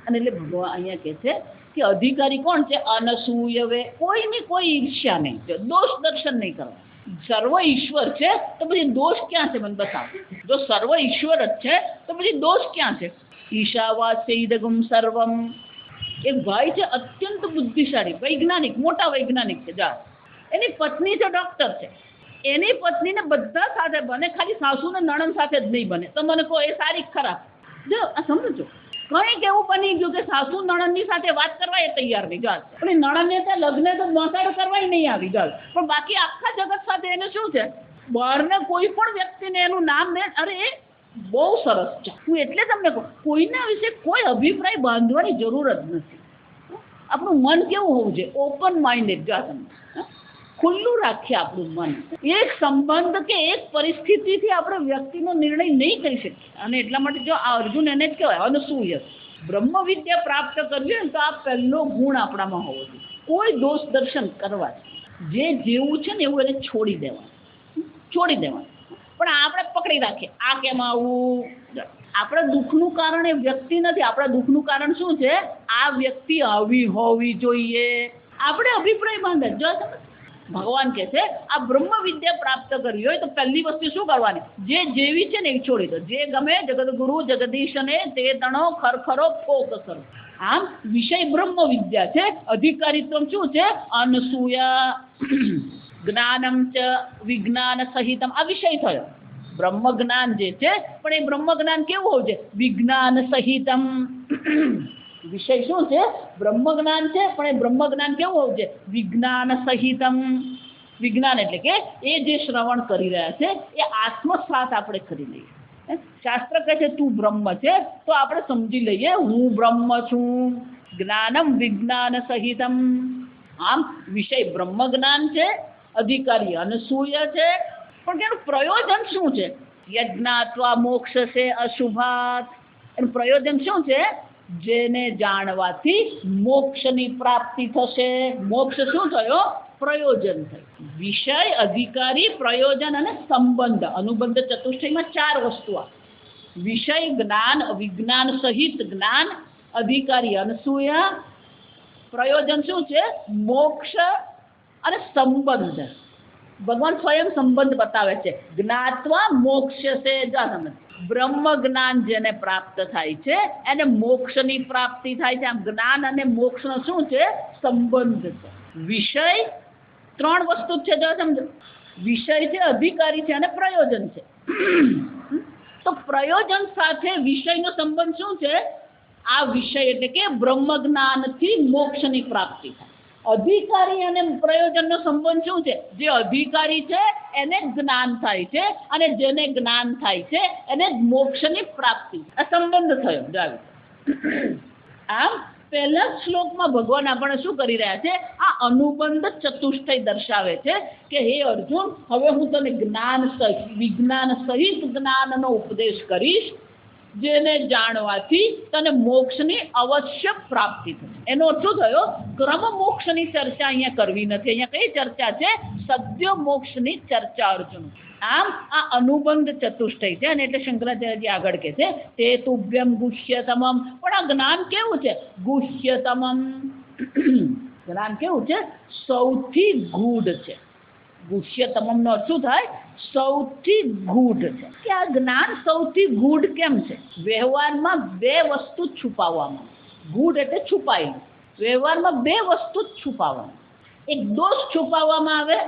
Speaker 1: અને એટલે ભગવાન અહીંયા કહે છે કે અધિકારી કોણ છે? અનસૂયવે. કોઈની કોઈ ઈર્ષ્યા નહીં, દોષ દર્શન નહીં કરવા. સર્વ ઈશ્વર છે તો પછી દોષ ક્યાં છે? મને બતાવો. જો સર્વ ઈશ્વર જ છે તો પછી દોષ ક્યાં છે? ઈશાવાસ્યૈદગમ સર્વમ. એક ભાઈ છે અત્યંત બુદ્ધિશાળી, વૈજ્ઞાનિક, મોટા વૈજ્ઞાનિક છે. એની પત્ની છે ડોક્ટર છે. એની પત્નીને બધા સાથે બને, ખાલી સાસુ ને નણંદ સાથે જ નહીં બને. તો મને કહો એ સારી ખરાબ? જો આ સમજો છો, કંઈક એવું બની ગયું કે સાસુ નણંદની સાથે વાત કરવા એ તૈયાર નહીં જાત, પણ નણંદને ત્યાં લગ્ન તો મોસાડ કરવા નહીં આવી જાત, પણ બાકી આખા જગત સાથે એને શું છે, બહારના કોઈ પણ વ્યક્તિને એનું નામ દે, અરે એ બહુ સરસ છે. હું એટલે તમને કહું, કોઈના વિશે કોઈ અભિપ્રાય બાંધવાની જરૂર જ નથી. આપણું મન કેવું હોવું જોઈએ, ઓપન માઇન્ડેડ. જો તમને ખુલ્લું રાખીએ આપણું મન. એક સંબંધ કે એક પરિસ્થિતિથી આપણે વ્યક્તિનો નિર્ણય નહીં કરી શકીએ. અને એટલા માટે જો આ અર્જુન એને જ કહેવાય અનસૂય, બ્રહ્મ વિદ્યા પ્રાપ્ત કરવી હોય ને તો આ પહેલો ગુણ આપણામાં હોવો જોઈએ, કોઈ દોષ દર્શન કરવા, જે જેવું છે ને એવું એને છોડી દેવાનું. પણ આપણે પકડી રાખીએ, આ કેમ આવું. આપણા દુઃખનું કારણ એ વ્યક્તિ નથી, આપણા દુઃખનું કારણ શું છે, આ વ્યક્તિ આવી હોવી જોઈએ. આપણે અભિપ્રાય બાંધે. જો ભગવાન કહે છે આ બ્રહ્મ વિદ્યા પ્રાપ્ત કરવી હોય તો પહેલી વસ્તુ શું કરવાની, જે જેવી છે ને એ છોડી દો. જે ગમે જગદગુરુ જગદીશને તે તણો ખરખરો ફોક કરો. આમ વિષય બ્રહ્મ વિદ્યા છે, અધિકારીત્વ શું છે, અનસૂયા. જ્ઞાનમ ચ વિજ્ઞાન સહિતમ, આ વિષય થયો. બ્રહ્મ જ્ઞાન જે છે પણ એ બ્રહ્મ જ્ઞાન કેવું હોવું છે, વિજ્ઞાન સહિતમ. વિષય શું છે, બ્રહ્મ જ્ઞાન છે, પણ એ બ્રહ્મ જ્ઞાન કેવું હોવું છે, વિજ્ઞાન સહિતમ. વિજ્ઞાન એટલે કે એ જે શ્રવણ કરી રહ્યા છે એ આત્મસાત આપણે કરી લઈએ. શાસ્ત્ર કહે છે તું બ્રહ્મ છે, તો આપણે સમજી લઈએ હું બ્રહ્મ છું. જ્ઞાનમ વિજ્ઞાન સહિતમ. આમ વિષય બ્રહ્મ જ્ઞાન છે, અધિકારી અનસૂય છે, પણ તેનું પ્રયોજન શું છે, યજ્ઞાત્વા મોક્ષ છે અશુભાત. એનું પ્રયોજન શું છે, જેને જાણવાથી મોક્ષની પ્રાપ્તિ થશે. મોક્ષ શું થયો, પ્રયોજન થયું. વિષય, અધિકારી, પ્રયોજન અને સંબંધ. અનુબંધ ચતુષ્ટયમાં 4 વસ્તુ આ. વિષય જ્ઞાન, વિજ્ઞાન સહિત જ્ઞાન, અધિકારી અનસૂયા, પ્રયોજન શું છે, મોક્ષ અને સંબંધ. ભગવાન સ્વયં સંબંધ બતાવે છે, જ્ઞાત્વા મોક્ષ છે. બ્રહ્મ જ્ઞાન જેને પ્રાપ્ત થાય છે એને મોક્ષની પ્રાપ્તિ થાય છે. આમ જ્ઞાન અને મોક્ષનો શું છે, સંબંધ છે. વિષય 3 વસ્તુ છે, જો સમજો, વિષય છે, અધિકારી છે અને પ્રયોજન છે. તો પ્રયોજન સાથે વિષયનો સંબંધ શું છે, આ વિષય એટલે કે બ્રહ્મ જ્ઞાનથી મોક્ષની પ્રાપ્તિ થાય. અધિકારી અને પ્રયોજનનો સંબંધ શું છે, જે અધિકારી છે એને જ્ઞાન થાય છે અને જેને જ્ઞાન થાય છે એને મોક્ષની પ્રાપ્તિ. આ સંબંધ થયો. આમ પહેલા શ્લોકમાં ભગવાન આપણને શું કરી રહ્યા છે, આ અનુબંધ ચતુષ્ટય દર્શાવે છે કે હે અર્જુન, હવે હું તને જ્ઞાન સહિત, વિજ્ઞાન સહિત જ્ઞાનનો ઉપદેશ કરીશ, જેને જાણવાથી તને મોક્ષની અવશ્ય પ્રાપ્તિ થશે. એનો અર્થ શું થયો, ક્રમ મોક્ષની ચર્ચા અહીંયા કરવી નથી. અહીંયા કઈ ચર્ચા છે, સદ્ય મોક્ષની ચર્ચા અર્જુન. આમ આ અનુબંધ ચતુષ્ટય છે. અને એટલે શંકરાચાર્યજી આગળ કહે છે તે તુભ્યમ ગુહ્યતમમ. પણ આ જ્ઞાન કેવું છે, ગુહ્યતમમ. જ્ઞાન કેવું છે, સૌથી ગૂઢ છે. ગુહ્યતમમ નો અર્થ શું થાય, સૌથી ગૂઢ છે. કે આ જ્ઞાન સૌથી ગૂઢ કેમ છે, વ્યવહારમાં 2 વસ્તુ છુપાવવામાં. ગૂઢ એટલે છુપાયેલું. વ્યવહારમાં 2 વસ્તુ છુપાવવામાં. એક દોષ છુપાવવામાં આવે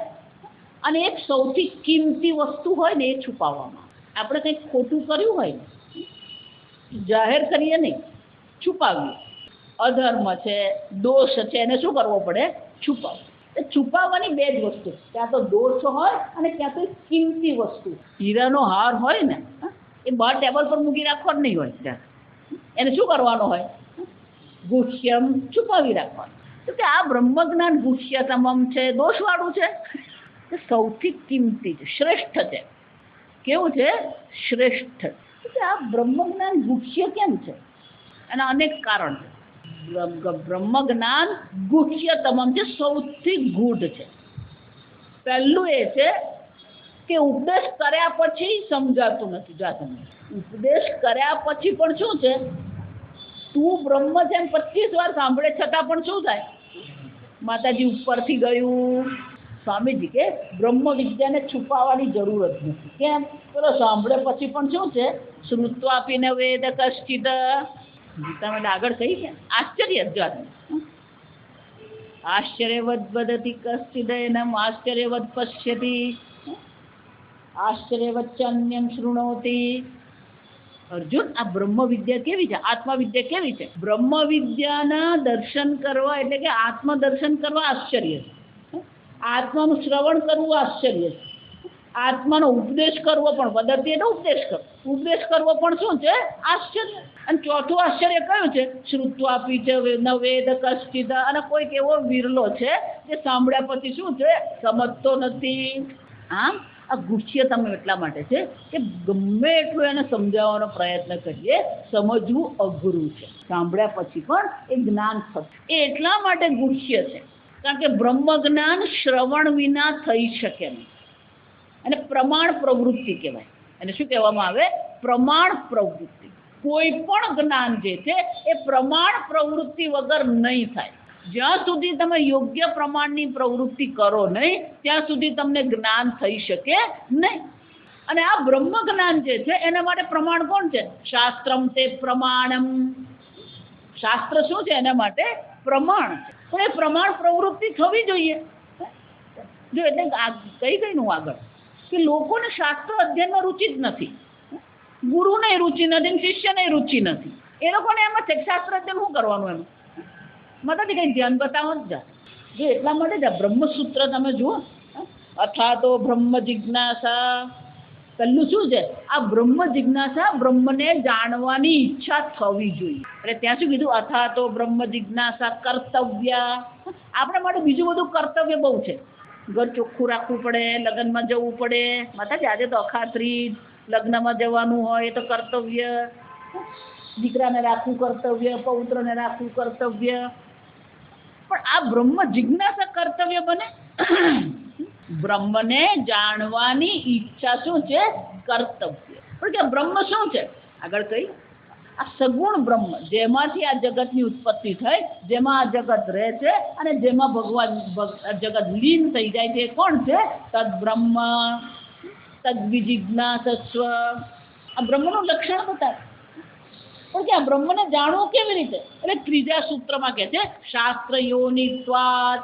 Speaker 1: અને એક સૌથી કિંમતી વસ્તુ હોય ને એ છુપાવવામાં. આપણે કંઈક ખોટું કર્યું હોય જાહેર કરીએ નહીં, છુપાવીએ. અધર્મ છે, દોષ છે, એને શું કરવો પડે, છુપાવવું. છુપાવવાની 2 જ વસ્તુ, ક્યાં તો દોષ હોય અને ક્યાં તો કિંમતી વસ્તુ. હીરાનો હાર હોય ને એ બહાર ટેબલ પર મૂકી રાખવો જ નહીં હોય, ત્યાં એને શું કરવાનો હોય, ગુહ્યમ, છુપાવી રાખવાનું. તો કે આ બ્રહ્મ જ્ઞાન ગુહ્યતમમ છે, દોષવાળું છે, તે સૌથી કિંમતી છે, શ્રેષ્ઠ છે. કેવું છે, શ્રેષ્ઠ. કે આ બ્રહ્મ જ્ઞાન ગુહ્ય કેમ છે, એના અનેક કારણ છે. બ્રહ્મ જ્ઞાન ગુહ્યતમમ છે, સૌથી ગૂઢ છે. પહેલું એ છે કે ઉપદેશ કર્યા પછી સમજાતું નથી. ઉપદેશ કર્યા પછી પણ શું છે, તું બ્રહ્મ છે 25 વાર સાંભળે છતાં પણ શું થાય, માતાજી ઉપરથી ગયું. સ્વામીજી કે બ્રહ્મ વિદ્યાને છુપાવવાની જરૂર જ નથી. કેમ, પેલો સાંભળે પછી પણ શું છે, શ્રુત્વાપીને વેદ કશ્ચિત. ગીતામાં આગળ કહી છે, આશ્ચર્ય જ. આશ્ચર્યવદ વદતિ કશ્ચિદૈનમ આશ્ચર્યવદ પશ્યતિ આશ્ચર્યવદ ચાન્યં શૃણોતિ. અર્જુન, આ બ્રહ્મ વિદ્યા કેવી છે? આત્મવિદ્યા કેવી છે? બ્રહ્મ વિદ્યાના દર્શન કરવા એટલે કે આત્મ દર્શન કરવા આશ્ચર્ય છે, આત્માનું શ્રવણ કરવું આશ્ચર્ય છે, આત્માનો ઉપદેશ કરવો પણ પદ્ધતિ એટલે ઉપદેશ કરવો પણ શું છે? આશ્ચર્ય. અને ચોથું આશ્ચર્ય કયું છે? શ્રુત્વાપી છે ન વેદ કશ્ચિદ, અને કોઈક એવો વિરલો છે જે સાંભળ્યા પછી શું છે? સમજતો નથી. આમ આ ગુસ્યતમ એટલા માટે છે કે ગમે એટલું એને સમજાવવાનો પ્રયત્ન કરીએ, સમજવું અઘરું છે. સાંભળ્યા પછી પણ એ જ્ઞાન થતું એ એટલા માટે ગુસ્ય છે કારણ કે બ્રહ્મ જ્ઞાન શ્રવણ વિના થઈ શકે નહીં. અને પ્રમાણ પ્રવૃત્તિ કહેવાય. અને શું કહેવામાં આવે? પ્રમાણ પ્રવૃત્તિ. કોઈ પણ જ્ઞાન જે છે એ પ્રમાણ પ્રવૃત્તિ વગર નહીં થાય. જ્યાં સુધી તમે યોગ્ય પ્રમાણની પ્રવૃત્તિ કરો નહીં ત્યાં સુધી તમને જ્ઞાન થઈ શકે નહીં. અને આ બ્રહ્મ જ્ઞાન જે છે એના માટે પ્રમાણ કોણ છે? શાસ્ત્રમ તે પ્રમાણમ. શાસ્ત્ર શું છે? એના માટે પ્રમાણ. પણ એ પ્રમાણ પ્રવૃત્તિ થવી જોઈએ. જો એટલે કઈ ગઈનું આગળ કે લોકોને શાસ્ત્ર અધ્યયનમાં રુચિ જ નથી, ગુરુને રુચિ નથી, શિષ્યને રુચિ નથી. એ લોકોને એમ છે શાસ્ત્ર અધ્યયન શું કરવાનું? એમ મતલબ કઈ ધ્યાન બતાવો જ જા. જો એટલા માટે જ બ્રહ્મસૂત્ર તમે જુઓ, અથા તો બ્રહ્મ જિજ્ઞાસા. પહેલું શું છે? આ બ્રહ્મ જિજ્ઞાસા, બ્રહ્મને જાણવાની ઈચ્છા થવી જોઈએ. એટલે ત્યાં શું કીધું? અથા તો બ્રહ્મ જિજ્ઞાસા કર્તવ્ય. આપણા માટે બીજું બધું કર્તવ્ય બહુ છે. ઘર ચોખ્ખું રાખવું પડે, લગ્નમાં જવું પડે. માતાજી આજે તો અખાત્રી લગ્નમાં જવાનું હોય એ તો કર્તવ્ય. દીકરાને રાખવું કર્તવ્ય, પૌત્રને રાખવું કર્તવ્ય. પણ આ બ્રહ્મ જિજ્ઞાસા કર્તવ્ય બને? બ્રહ્મને જાણવાની ઈચ્છા શું છે? કર્તવ્ય. પણ કે બ્રહ્મ શું છે? આગળ કઈ આ સગુણ બ્રહ્મ જેમાંથી આ જગતની ઉત્પત્તિ થઈ, જેમાં આ જગત રહે છે અને જેમાં ભગવાન જગત લીન થઈ જાય છે, કોણ છે? તદ બ્રહ્મ તદ વિજિજ્ઞાસસ્વ. આ બ્રહ્મનું લક્ષણ બતાવે. પણ કે આ બ્રહ્મને જાણવું કેવી રીતે? એટલે ત્રીજા સૂત્રમાં કહે છે શાસ્ત્ર યોનિત્વાત.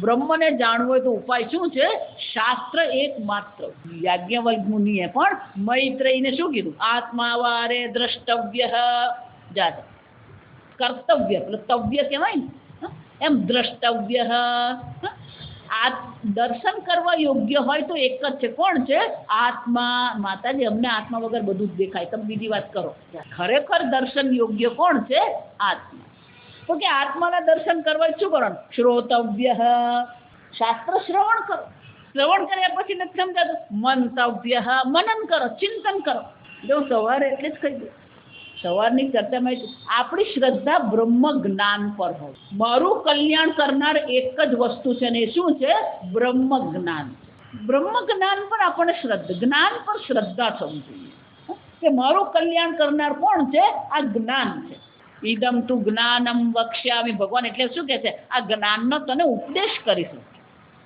Speaker 1: બ્રહ્મને જાણવું હોય તો ઉપાય શું છે? શાસ્ત્ર એકમાત્ર. યાજ્ઞવલ્ક્ય મુનિએ પણ મૈત્રેયીને શું કીધું? આત્માવારે દ્રષ્ટવ્ય. જાતે કર્તવ્ય એટલે તવ્ય કહેવાય ને, એમ દ્રષ્ટવ્ય. આ દર્શન કરવા યોગ્ય હોય તો એક જ છે. કોણ છે? આત્મા. માતાજી અમને આત્મા વગર બધું જ દેખાય, તમે બીજી વાત કરો. ખરેખર દર્શન યોગ્ય કોણ છે? આત્મા. તો કે આત્માના દર્શન કરવા શું કરવાનું? શ્રોતવ્ય. શાસ્ત્ર શ્રવણ કરો. શ્રવણ કર્યા પછી નથી સમજાતું? મંતવ્ય. મનન કરો, ચિંતન કરો. જો સવારે એટલે જ કહી દો, સવારની ચર્ચામાં આપણી શ્રદ્ધા બ્રહ્મ જ્ઞાન પર હોય. મારું કલ્યાણ કરનાર એક જ વસ્તુ છે ને એ શું છે? બ્રહ્મ જ્ઞાન. બ્રહ્મ જ્ઞાન પર આપણે જ્ઞાન પર શ્રદ્ધા થવી જોઈએ કે મારું કલ્યાણ કરનાર કોણ છે? આ જ્ઞાન છે. ઇદમ તુ જ્ઞાનમ વક્ષ્યામિ. ભગવાન એટલે શું કહે છે? આ જ્ઞાનનો તને ઉપદેશ કરીશું.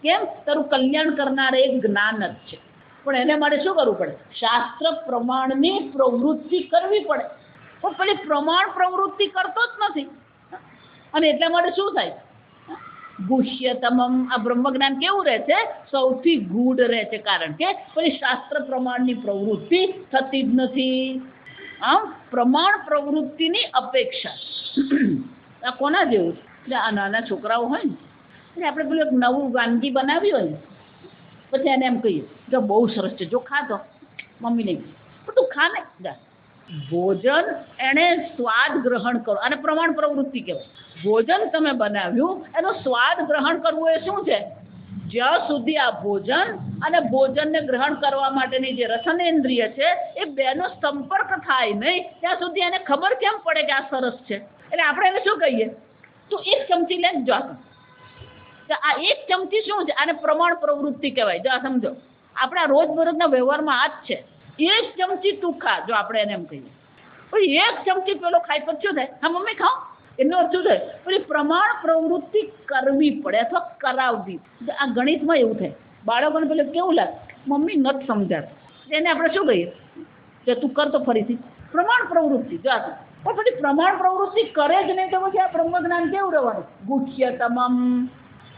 Speaker 1: કેમ? તારું કલ્યાણ કરનાર એક જ્ઞાન જ છે. પણ એને માટે શું કરવું પડે? શાસ્ત્ર પ્રમાણની પ્રવૃત્તિ કરવી પડે. પણ પેલી પ્રમાણ પ્રવૃત્તિ કરતો જ નથી અને એટલા માટે શું થાય? ગુહ્યતમમ. આ બ્રહ્મ જ્ઞાન કેવું રહે છે? સૌથી ગૂઢ રહે છે. કારણ કે પેલી શાસ્ત્ર પ્રમાણની પ્રવૃત્તિ થતી જ નથી. આમ પ્રમાણ પ્રવૃત્તિની અપેક્ષા. આ કોના જેવું છે? આ નાના છોકરાઓ હોય ને, એટલે આપણે પેલું એક નવું વાનગી બનાવી હોય ને, પછી એને એમ કહીએ કે બહુ સરસ છે, જો ખા તો. મમ્મી નહીં, પણ તું ખા ને. ભોજન એને સ્વાદ ગ્રહણ કરો અને પ્રમાણ પ્રવૃત્તિ કહેવાય. ભોજન તમે બનાવ્યું એનો સ્વાદ ગ્રહણ કરવું એ શું છે? જ્યાં સુધી આ ભોજન અને ભોજનને ગ્રહણ કરવા માટેની જે રસનેન્દ્રિય છે એ બેનો સંપર્ક થાય નહીં ત્યાં સુધી એને ખબર કેમ પડે કે આ સરસ છે? એટલે આપણે એને શું કહીએ? તું એક ચમચી લે જો. આ એક ચમચી શું છે? આને પ્રમાણ પ્રવૃત્તિ કહેવાય. જો સમજો, આપણા રોજબરોજના વ્યવહારમાં આ જ છે. એક ચમચી તું ખા, જો આપણે એને એમ કહીએ. પછી એક ચમચી પેલો ખાઈ પછી શું થાય? હા મમ્મી ખાઓ. એનો અર્થ શું થાય? પછી પ્રમાણ પ્રવૃત્તિ કરવી પડે અથવા કરાવવી. આ ગણિતમાં એવું થાય. બાળકોને પેલું કેવું લાગે? મમ્મી નથી સમજાતું. એને આપણે શું કહીએ? કે તું કર તો ફરીથી. પ્રમાણ પ્રવૃત્તિ. જો પણ પછી પ્રમાણ પ્રવૃત્તિ કરે જ નહીં તો પછી આ બ્રહ્મ જ્ઞાન કેવું રહેવાનું? ગુહ્યતમમ.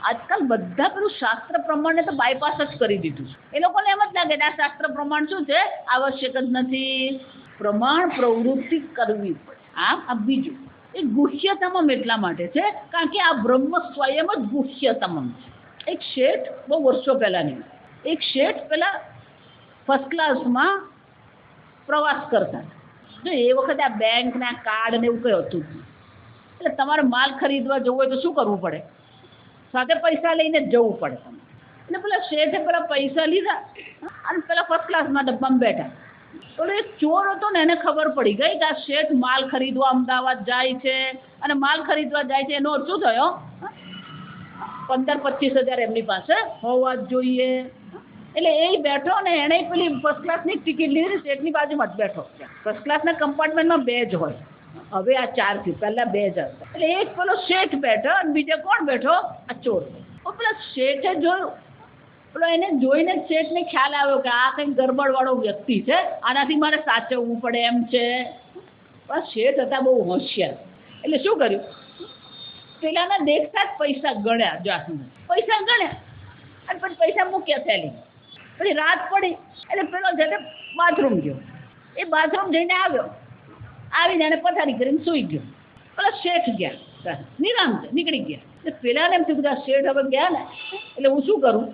Speaker 1: આજકાલ બધા પેલું શાસ્ત્ર પ્રમાણને તો બાયપાસ જ કરી દીધું છે. એ લોકોને એમ જ લાગે કે આ શાસ્ત્ર પ્રમાણ શું છે? આવશ્યક જ નથી. પ્રમાણ પ્રવૃત્તિ કરવી પડે. આ બીજું એ ગુહ્યતમમ એટલા માટે છે કારણ કે આ બ્રહ્મ સ્વયં જ ગુહ્યતમમ છે. એક શેઠ બહુ વર્ષો પહેલાની એક શેઠ પેલા ફર્સ્ટ ક્લાસમાં પ્રવાસ કરતા તો એ વખતે આ બેંકના કાર્ડ ને એવું કંઈ હતું જ નહીં. એટલે તમારે માલ ખરીદવા જવું હોય તો શું કરવું પડે? સાથે પૈસા લઈને જ જવું પડે તમારે. એટલે પેલા શેઠે પેલા પૈસા લીધા અને પેલા ફર્સ્ટ ક્લાસમાં ડબ્બામાં બેઠા. તો એક ચોર હતો ને એને ખબર પડી ગઈ કે આ શેઠ માલ ખરીદવા અમદાવાદ જાય છે અને માલ ખરીદવા જાય છે એનો અર્થ શું થયો? 15-25 હજાર એમની પાસે હોવા જ જોઈએ. એટલે એ બેઠો ને એણે પેલી ફર્સ્ટ ક્લાસની ટિકિટ લીધી, શેઠની બાજુમાં જ બેઠો. ફર્સ્ટ ક્લાસના કમ્પાર્ટમેન્ટમાં 2 જ હોય, હવે આ 4 થયું, પહેલા 2 જ હતા. એટલે એક પેલો શેઠ બેઠો અને બીજો કોણ બેઠો? આ ચોર. પેલા શેઠે જોયું, પેલો એને જોઈને જ શેઠને ખ્યાલ આવ્યો કે આ કંઈક ગરબડવાળો વ્યક્તિ છે, આનાથી મારે સાચવવું પડે એમ છે. પણ શેઠ હતા બહુ હોશિયાર. એટલે શું કર્યું? પેલાના દેખતા જ પૈસા ગણ્યા, જાસને પૈસા ગણ્યા અને પછી પૈસા મૂક્યા થેલી. પછી રાત પડી એટલે પેલો જતે બાથરૂમ ગયો. એ બાથરૂમ જઈને આવ્યો, આવીને એને પથારી કરીને સૂઈ ગયો. પેલા શેઠ ગયા નિરામ નીકળી ગયા. એટલે પેલાને એમ થયું બધા શેઠ હવે ગયા ને એટલે હું શું કરું?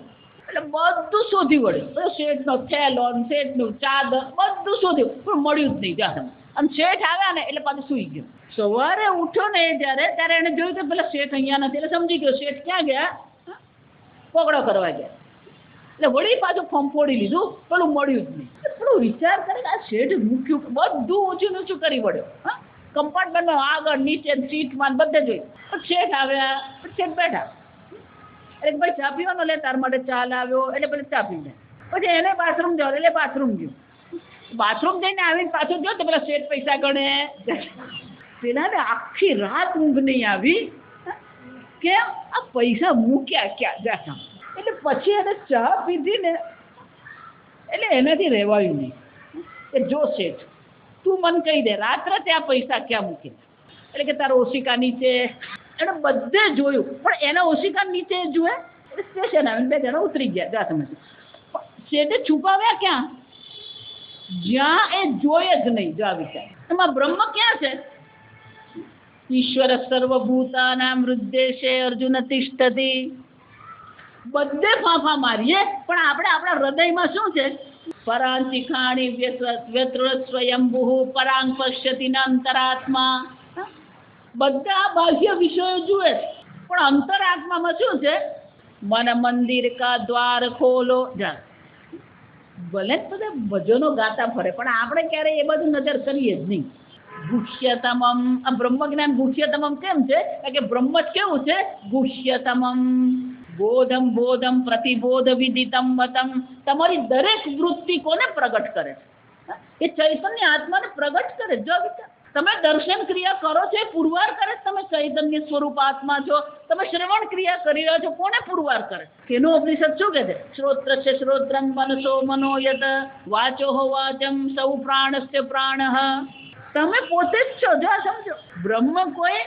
Speaker 1: એટલે બધું શોધી વળ્યું. શેઠનો થેલો, શેઠનું ચાદર બધું શોધ્યું પણ મળ્યું જ નહીં જાસમ. અને શેઠ આવ્યા ને એટલે પાછું સૂઈ ગયો. સવારે ઉઠ્યો ને ત્યારે એને જોયું કે પેલા શેઠ અહીંયા નથી. એટલે સમજી ગયો શેઠ ક્યાં ગયા? પકડો કરવા ગયા. એટલે વળી પાછું ફંફોડી લીધું, પેલું મળ્યું જ નહીં. પેલું વિચાર કરે કે આ શેઠ મૂક્યું, બધું ઊંચું નીચું કરી વળ્યો. હા, કમ્પાર્ટમેન્ટમાં આગળ નીચે સીટમાં બધે જોયું. પણ શેઠ આવ્યા, પછી શેઠ બેઠા. એટલે ભાઈ ચા પીવાનો, લે તાર માટે ચા લાવ્યો. એટલે પેલી ચા પી લે. પછી એને બાથરૂમ જવા, એટલે બાથરૂમ ગયો. બાથરૂમ જઈને આવીને પાછું જો તો પેલા શેઠ પૈસા ગણે. પેલા ને આખી રાત ઊંઘ નહીં આવી કે આ પૈસા મૂક્યા ક્યાં જાતા. એટલે પછી એને ચા પીધી ને એટલે એનાથી રહેવાયું નહીં. એ જો શેઠ તું મને કહી દે રાત્રે ત્યાં પૈસા ક્યાં મૂકી? એટલે કે તારો ઓશિકા નીચે. એને બધે જોયું પણ એના ઓશિકા નીચે જુએ. એટલે સ્ટેશન આવીને 2 જણા ઉતરી ગયા. જા તમે શેઠે છુપાવ્યા ક્યાં? જ્યાં એ જોયે જ નહીં. જો આ વિચાર એમાં બ્રહ્મ ક્યાં છે? ઈશ્વર સર્વભૂતાનાં હૃદ્દેશે અર્જુન તિષ્ઠતિ. બધે ફાંફા મારીએ પણ આપણે આપણા હૃદયમાં શું છે? પરાંચિખાણી વ્યત્ર સ્વયંભૂ પરાંગ પશ્યતિ અંતરાત્મા. બધા બાહ્ય વિષયો જુએ પણ અંતરાત્મામાં શું છે? મન મંદિર કા દ્વાર ખોલો. જા ભલે બધા ભજનો ગાતા ફરે પણ આપણે ક્યારેય એ બધું નજર કરીએ જ નહીં. ગુહ્યતમમ. આ બ્રહ્મ જ્ઞાન ગુહ્યતમમ કેમ છે? કારણ કે બ્રહ્મ જ કેવું છે? ગુહ્યતમમ. બોધમ બોધમ પ્રતિબોધ વિદિતમ મતમ. તમારી દરેક વૃત્તિ કોને પ્રગટ કરે છે? એ ચૈતન્ય આત્માને પ્રગટ કરે. જો તમે દર્શન ક્રિયા કરો છો એ પુરવાર કરે. તમે ચૈતન્ય સ્વરૂપ આત્મા છો. તમે શ્રવણ ક્રિયા કરી રહ્યા છો, કોને પુરવાર કરે? કેનો ઉપનિષદ શું કહે છે? શ્રોત્ર છે શ્રોત્રમ મનસો મનો યત વાચો હો વાચમ સૌ પ્રાણસ્ય પ્રાણઃ. તમે પોતે જ છો. જો સમજો બ્રહ્મ કોઈ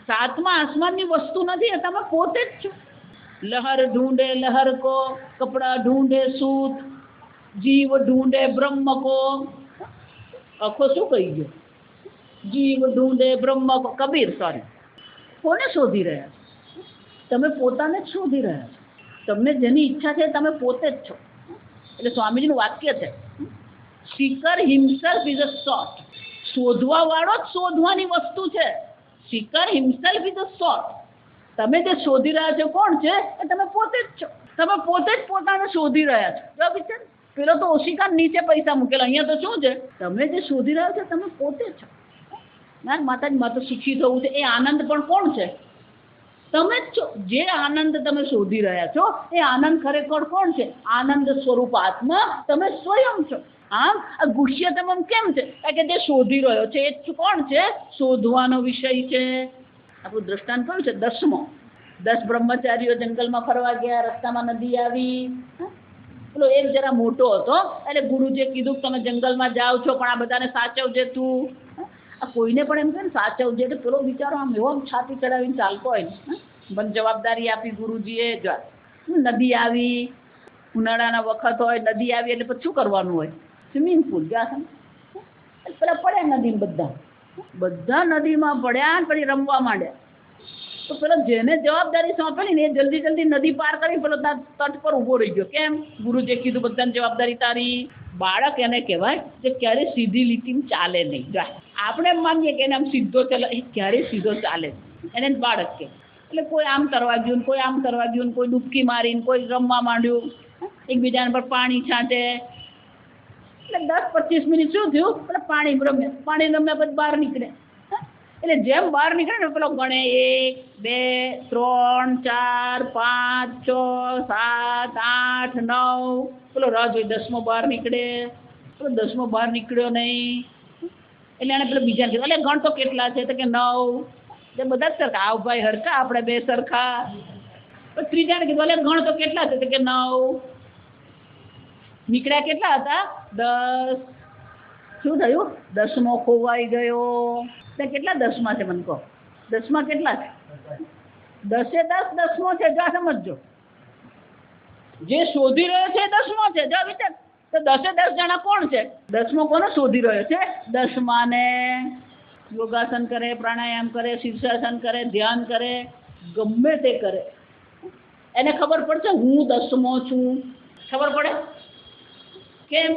Speaker 1: 7મા આસમાનની વસ્તુ નથી, તમે પોતે જ છો. લહર ઢૂંઢે લહર કો, કપડા ઢૂંઢે સૂત, જીવ ઢૂંઢે બ્રહ્મ કો. આખો શું કહી ગયો? જીવ ઢૂંઢે બ્રહ્મ કો. કબીર સોરી. કોને શોધી રહ્યા છો? તમે પોતાને જ શોધી રહ્યા છો. તમને જેની ઈચ્છા છે તમે પોતે જ છો. એટલે સ્વામીજીનું વાક્ય છે, seeker himself is a sought. શોધવા વાળો જ શોધવાની વસ્તુ છે. seeker himself is a sought. તમે જે શોધી રહ્યા છો કોણ છે? એ તમે પોતે જ છો. તમે પોતે જ પોતાને શોધી રહ્યા છો. જો વિચાર, પેલો તો ઓશિકા નીચે પૈસા મૂકેલા, અહીંયા તો શું છે? તમે જે શોધી રહ્યા છો તમે પોતે જ છો. ના માતાજીમાં તો શિક્ષિત થવું છે. એ આનંદ પણ કોણ છે? તમે જ છો. જે આનંદ તમે શોધી રહ્યા છો એ આનંદ ખરેખર કોણ છે? આનંદ સ્વરૂપ આત્મા તમે સ્વયં છો. આમ આ ગુહ્યતમમ કેમ છે? કારણ કે જે શોધી રહ્યો છે એ કોણ છે? શોધવાનો વિષય છે. આપણું દ્રષ્ટાંત કયું છે? 10મો. 10 બ્રહ્મચારીઓ જંગલમાં ફરવા ગયા, રસ્તામાં નદી આવી. પેલો એક જરા મોટો હતો એટલે ગુરુજીએ કીધું તમે જંગલમાં જાઓ છો પણ આ બધાને સાચવજે તું. આ કોઈને પણ એમ કે ને સાચવજે, એટલે પેલો બિચારો આમ એવો છાતી ચડાવીને ચાલતો હોય ને. મને જવાબદારી આપી ગુરુજીએ. જો નદી આવી, ઉનાળાના વખત હોય, નદી આવી એટલે પછી શું કરવાનું હોય? Swimming pool. પેલા પડ્યા નદીમાં, બધા નદીમાં પડ્યા ને પછી રમવા માંડ્યા. તો પેલો જેને જવાબદારી સોંપેલી ને એ જલ્દી જલ્દી નદી પાર કરી પેલો તટ પર ઊભો રહી ગયો. કેમ? ગુરુજીએ કીધું બધાની જવાબદારી તારી. બાળક એને કહેવાય કે ક્યારે સીધી લીટીમાં ચાલે નહીં. આપણે એમ માનીએ કે એને આમ સીધો ચાલે, એ ક્યારે સીધો ચાલે એને બાળક કે. એટલે કોઈ આમ કરવા ગયું ને કોઈ આમ કરવા ગયું ને કોઈ ડૂબકી મારીને કોઈ રમવા માંડ્યું, એકબીજાના પર પાણી છાંટે. એટલે 10-25 મિનિટ શું થયું, પેલા પાણી રમ્યા પછી બહાર નીકળે. એટલે જેમ બહાર નીકળે ને પેલો ગણે 1 2 3 4 5 6 7 8 9. પેલો રાહ જોઈ 10મો બહાર નીકળે. પેલો 10મો બહાર નીકળ્યો નહીં. એટલે એને પેલો બીજાને કીધું, એટલે ગણ તો કેટલા છે? તો કે 9. એટલે બધા જ સરખા. આવ ભાઈ હરખા, આપણે બે સરખા. તો ત્રીજાને કીધું, એટલે ગણ તો કેટલા છે? તો કે 9. નીકળ્યા કેટલા હતા? 10. શું થયું? 10મો ખોવાઈ ગયો. એટલે કેટલા 10માં છે મને કહો? 10માં કેટલા છે? 10 10મો છે. જો સમજજો, જે શોધી રહ્યો છે 10મો છે. જો વિચાર, તો 10 જણા કોણ છે? 10મો કોને શોધી રહ્યો છે? 10માને યોગાસન કરે, પ્રાણાયામ કરે, શીર્ષાસન કરે, ધ્યાન કરે, ગમે તે કરે, એને ખબર પડશે હું 10મો છું. ખબર પડે કેમ?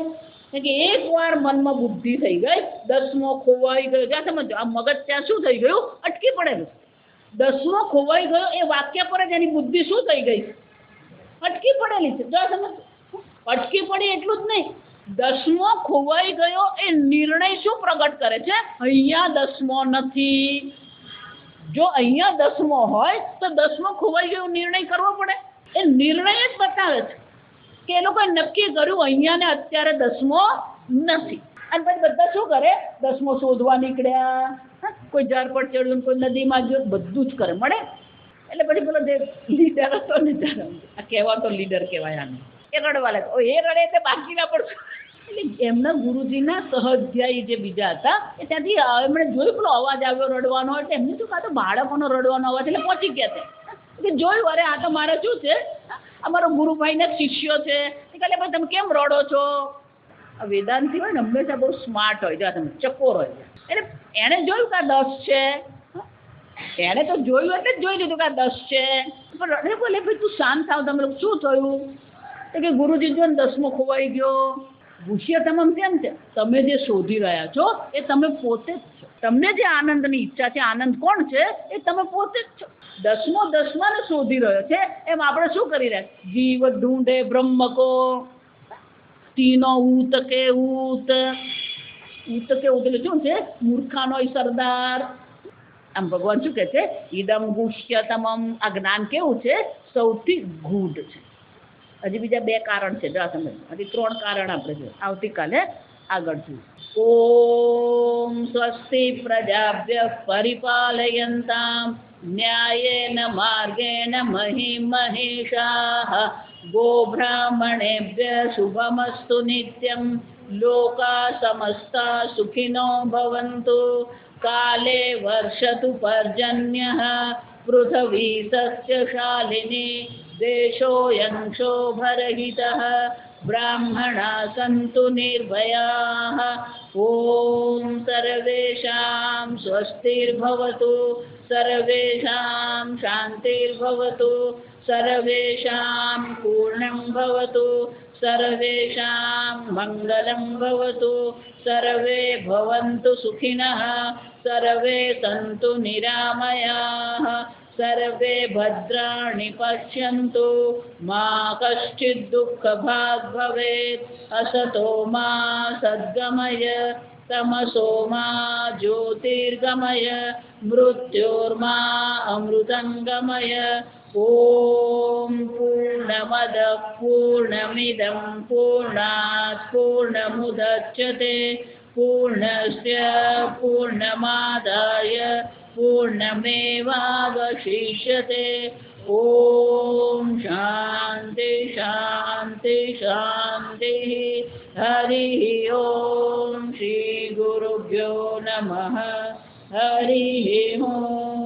Speaker 1: કે એકવાર મનમાં બુદ્ધિ થઈ ગઈ, 10મો ખોવાઈ ગયો. જ્યાં સમજો, આ મગજ ત્યાં શું થઈ ગયું? અટકી પડેલું. 10મો ખોવાઈ ગયો એ વાક્ય પર જ એની બુદ્ધિ શું થઈ ગઈ? અટકી પડેલી છે. જો સમજ, અટકી પડી એટલું જ નહીં, 10મો ખોવાઈ ગયો એ નિર્ણય શું પ્રગટ કરે છે? અહીંયા 10મો નથી. જો અહીંયા 10મો હોય તો 10મો ખોવાઈ ગયો નિર્ણય કરવો પડે. એ નિર્ણય જ બતાવે છે કે એ લોકોએ નક્કી કર્યું અહીંયા ને અત્યારે 10મો નથી. અને પછી બધા શું કરે? 10મો શોધવા નીકળ્યા. કોઈ ઝાડ પર ચડ્યું, કોઈ નદીમાં ગયું, બધું જ કરે મળે. એટલે પછી પેલો જે લીડર હતો ને, આ કહેવાતો લીડર કહેવાય આને, એ રડવા લાગે. એ રડે એટલે બાકી ના પડશે. એટલે એમના ગુરુજીના સહઅધ્યાયી જે બીજા હતા એ ત્યાંથી એમણે જોયું પેલો અવાજ આવ્યો રડવાનો. એટલે એમને શું કાં તો બાળકોનો રડવાનો અવાજ, એટલે પહોંચી ગયા તે કે જોયું, અરે આ તો મારે શું છે, અમારો ગુરુભાઈને શિષ્યો છે. એ કહે ભાઈ તમે કેમ રડો છો? વેદાંતી હોય ને હંમેશા બહુ સ્માર્ટ હોય, જ્યાં તમે ચકોર હોય. એટલે એણે જોયું કે આ 10 છે. એણે તો જોયું એટલે જ જોઈ લીધું કે આ 10 છે. પણ રડે બોલે ભાઈ તું શાંત થાવ, તમે શું થયું? તો કે ગુરુજી જો ને 10મો ખોવાઈ ગયો. ભૂષ્ય તમામ કેમ છે? તમે જે શોધી રહ્યા છો એ તમે પોતે જ છો. તમને જે આનંદની ઈચ્છા છે, આનંદ કોણ છે? એ તમે પોતે જ છો. 10મો 10માને શોધી રહ્યો છે. એમ આપણે શું કરી રહ્યા? જીવ ઢૂંઢે બ્રહ્મ કો, તીનો ઊત કે ઊત. ઊત કે ઊત એટલે શું છે? મૂર્ખાનો સરદાર. આમ ભગવાન શું કહે છે? ઇદમ ગુષ્યતમમ. આ જ્ઞાન કેવું છે? સૌથી ગૂઢ છે. હજી બીજા 2 કારણ છે. જો સમજ, હજી 3 કારણ આપણે જોઈએ. આવતીકાલે આગળ જોઈએ. ઓમ સ્વસ્તિ પ્રજાભ્ય પરિપાલયન્તામ ન્યાયેન માર્ગેણ મહિમ મહિષાઃ ગોબ્રાહ્મણેભ્ય શુભમસ્તુ નિત્યં લોકા સમસ્તા સુખિનો ભવન્તુ કાલે વર્ષતુ પર્જન્યઃ પૃથ્વી સસ્યશાલિની દેશોऽયં શોભરહિતઃ બ્રાહ્મણા સંતુ નિર્ભયાઃ ઓમ સર્વેષાં સ્વસ્તિર્ભવતુ સર્વેષાં શાંતિર્ભવતુ સર્વેષાં પૂર્ણં ભવતુ સર્વેષાં મંગલં ભવતુ સર્વે ભવन्तુ સુખિનઃ સર્વે સन्तુ નિરામયાઃ સર્વે ભદ્રાણિ પશ્યन्तુ મા કશ્ચિદ દુઃખભાગ ભવેત અસતો મા સદ્ગમય તમસો મા જ્યોતિર્ગમય મૃત્યોર્મા અમૃતંગમય ઓમ પૂર્ણમદ પૂર્ણમિદં પૂર્ણાત પૂર્ણમુદચ્યતે પૂર્ણસ્ય પૂર્ણમાદાય પૂર્ણમેવાવશિષ્યતે ઓમ શાંતિ શાંતિ શાંતિ હરિ ઓમ શ્રી ગુરુભ્યો નમઃ હરિ ઓમ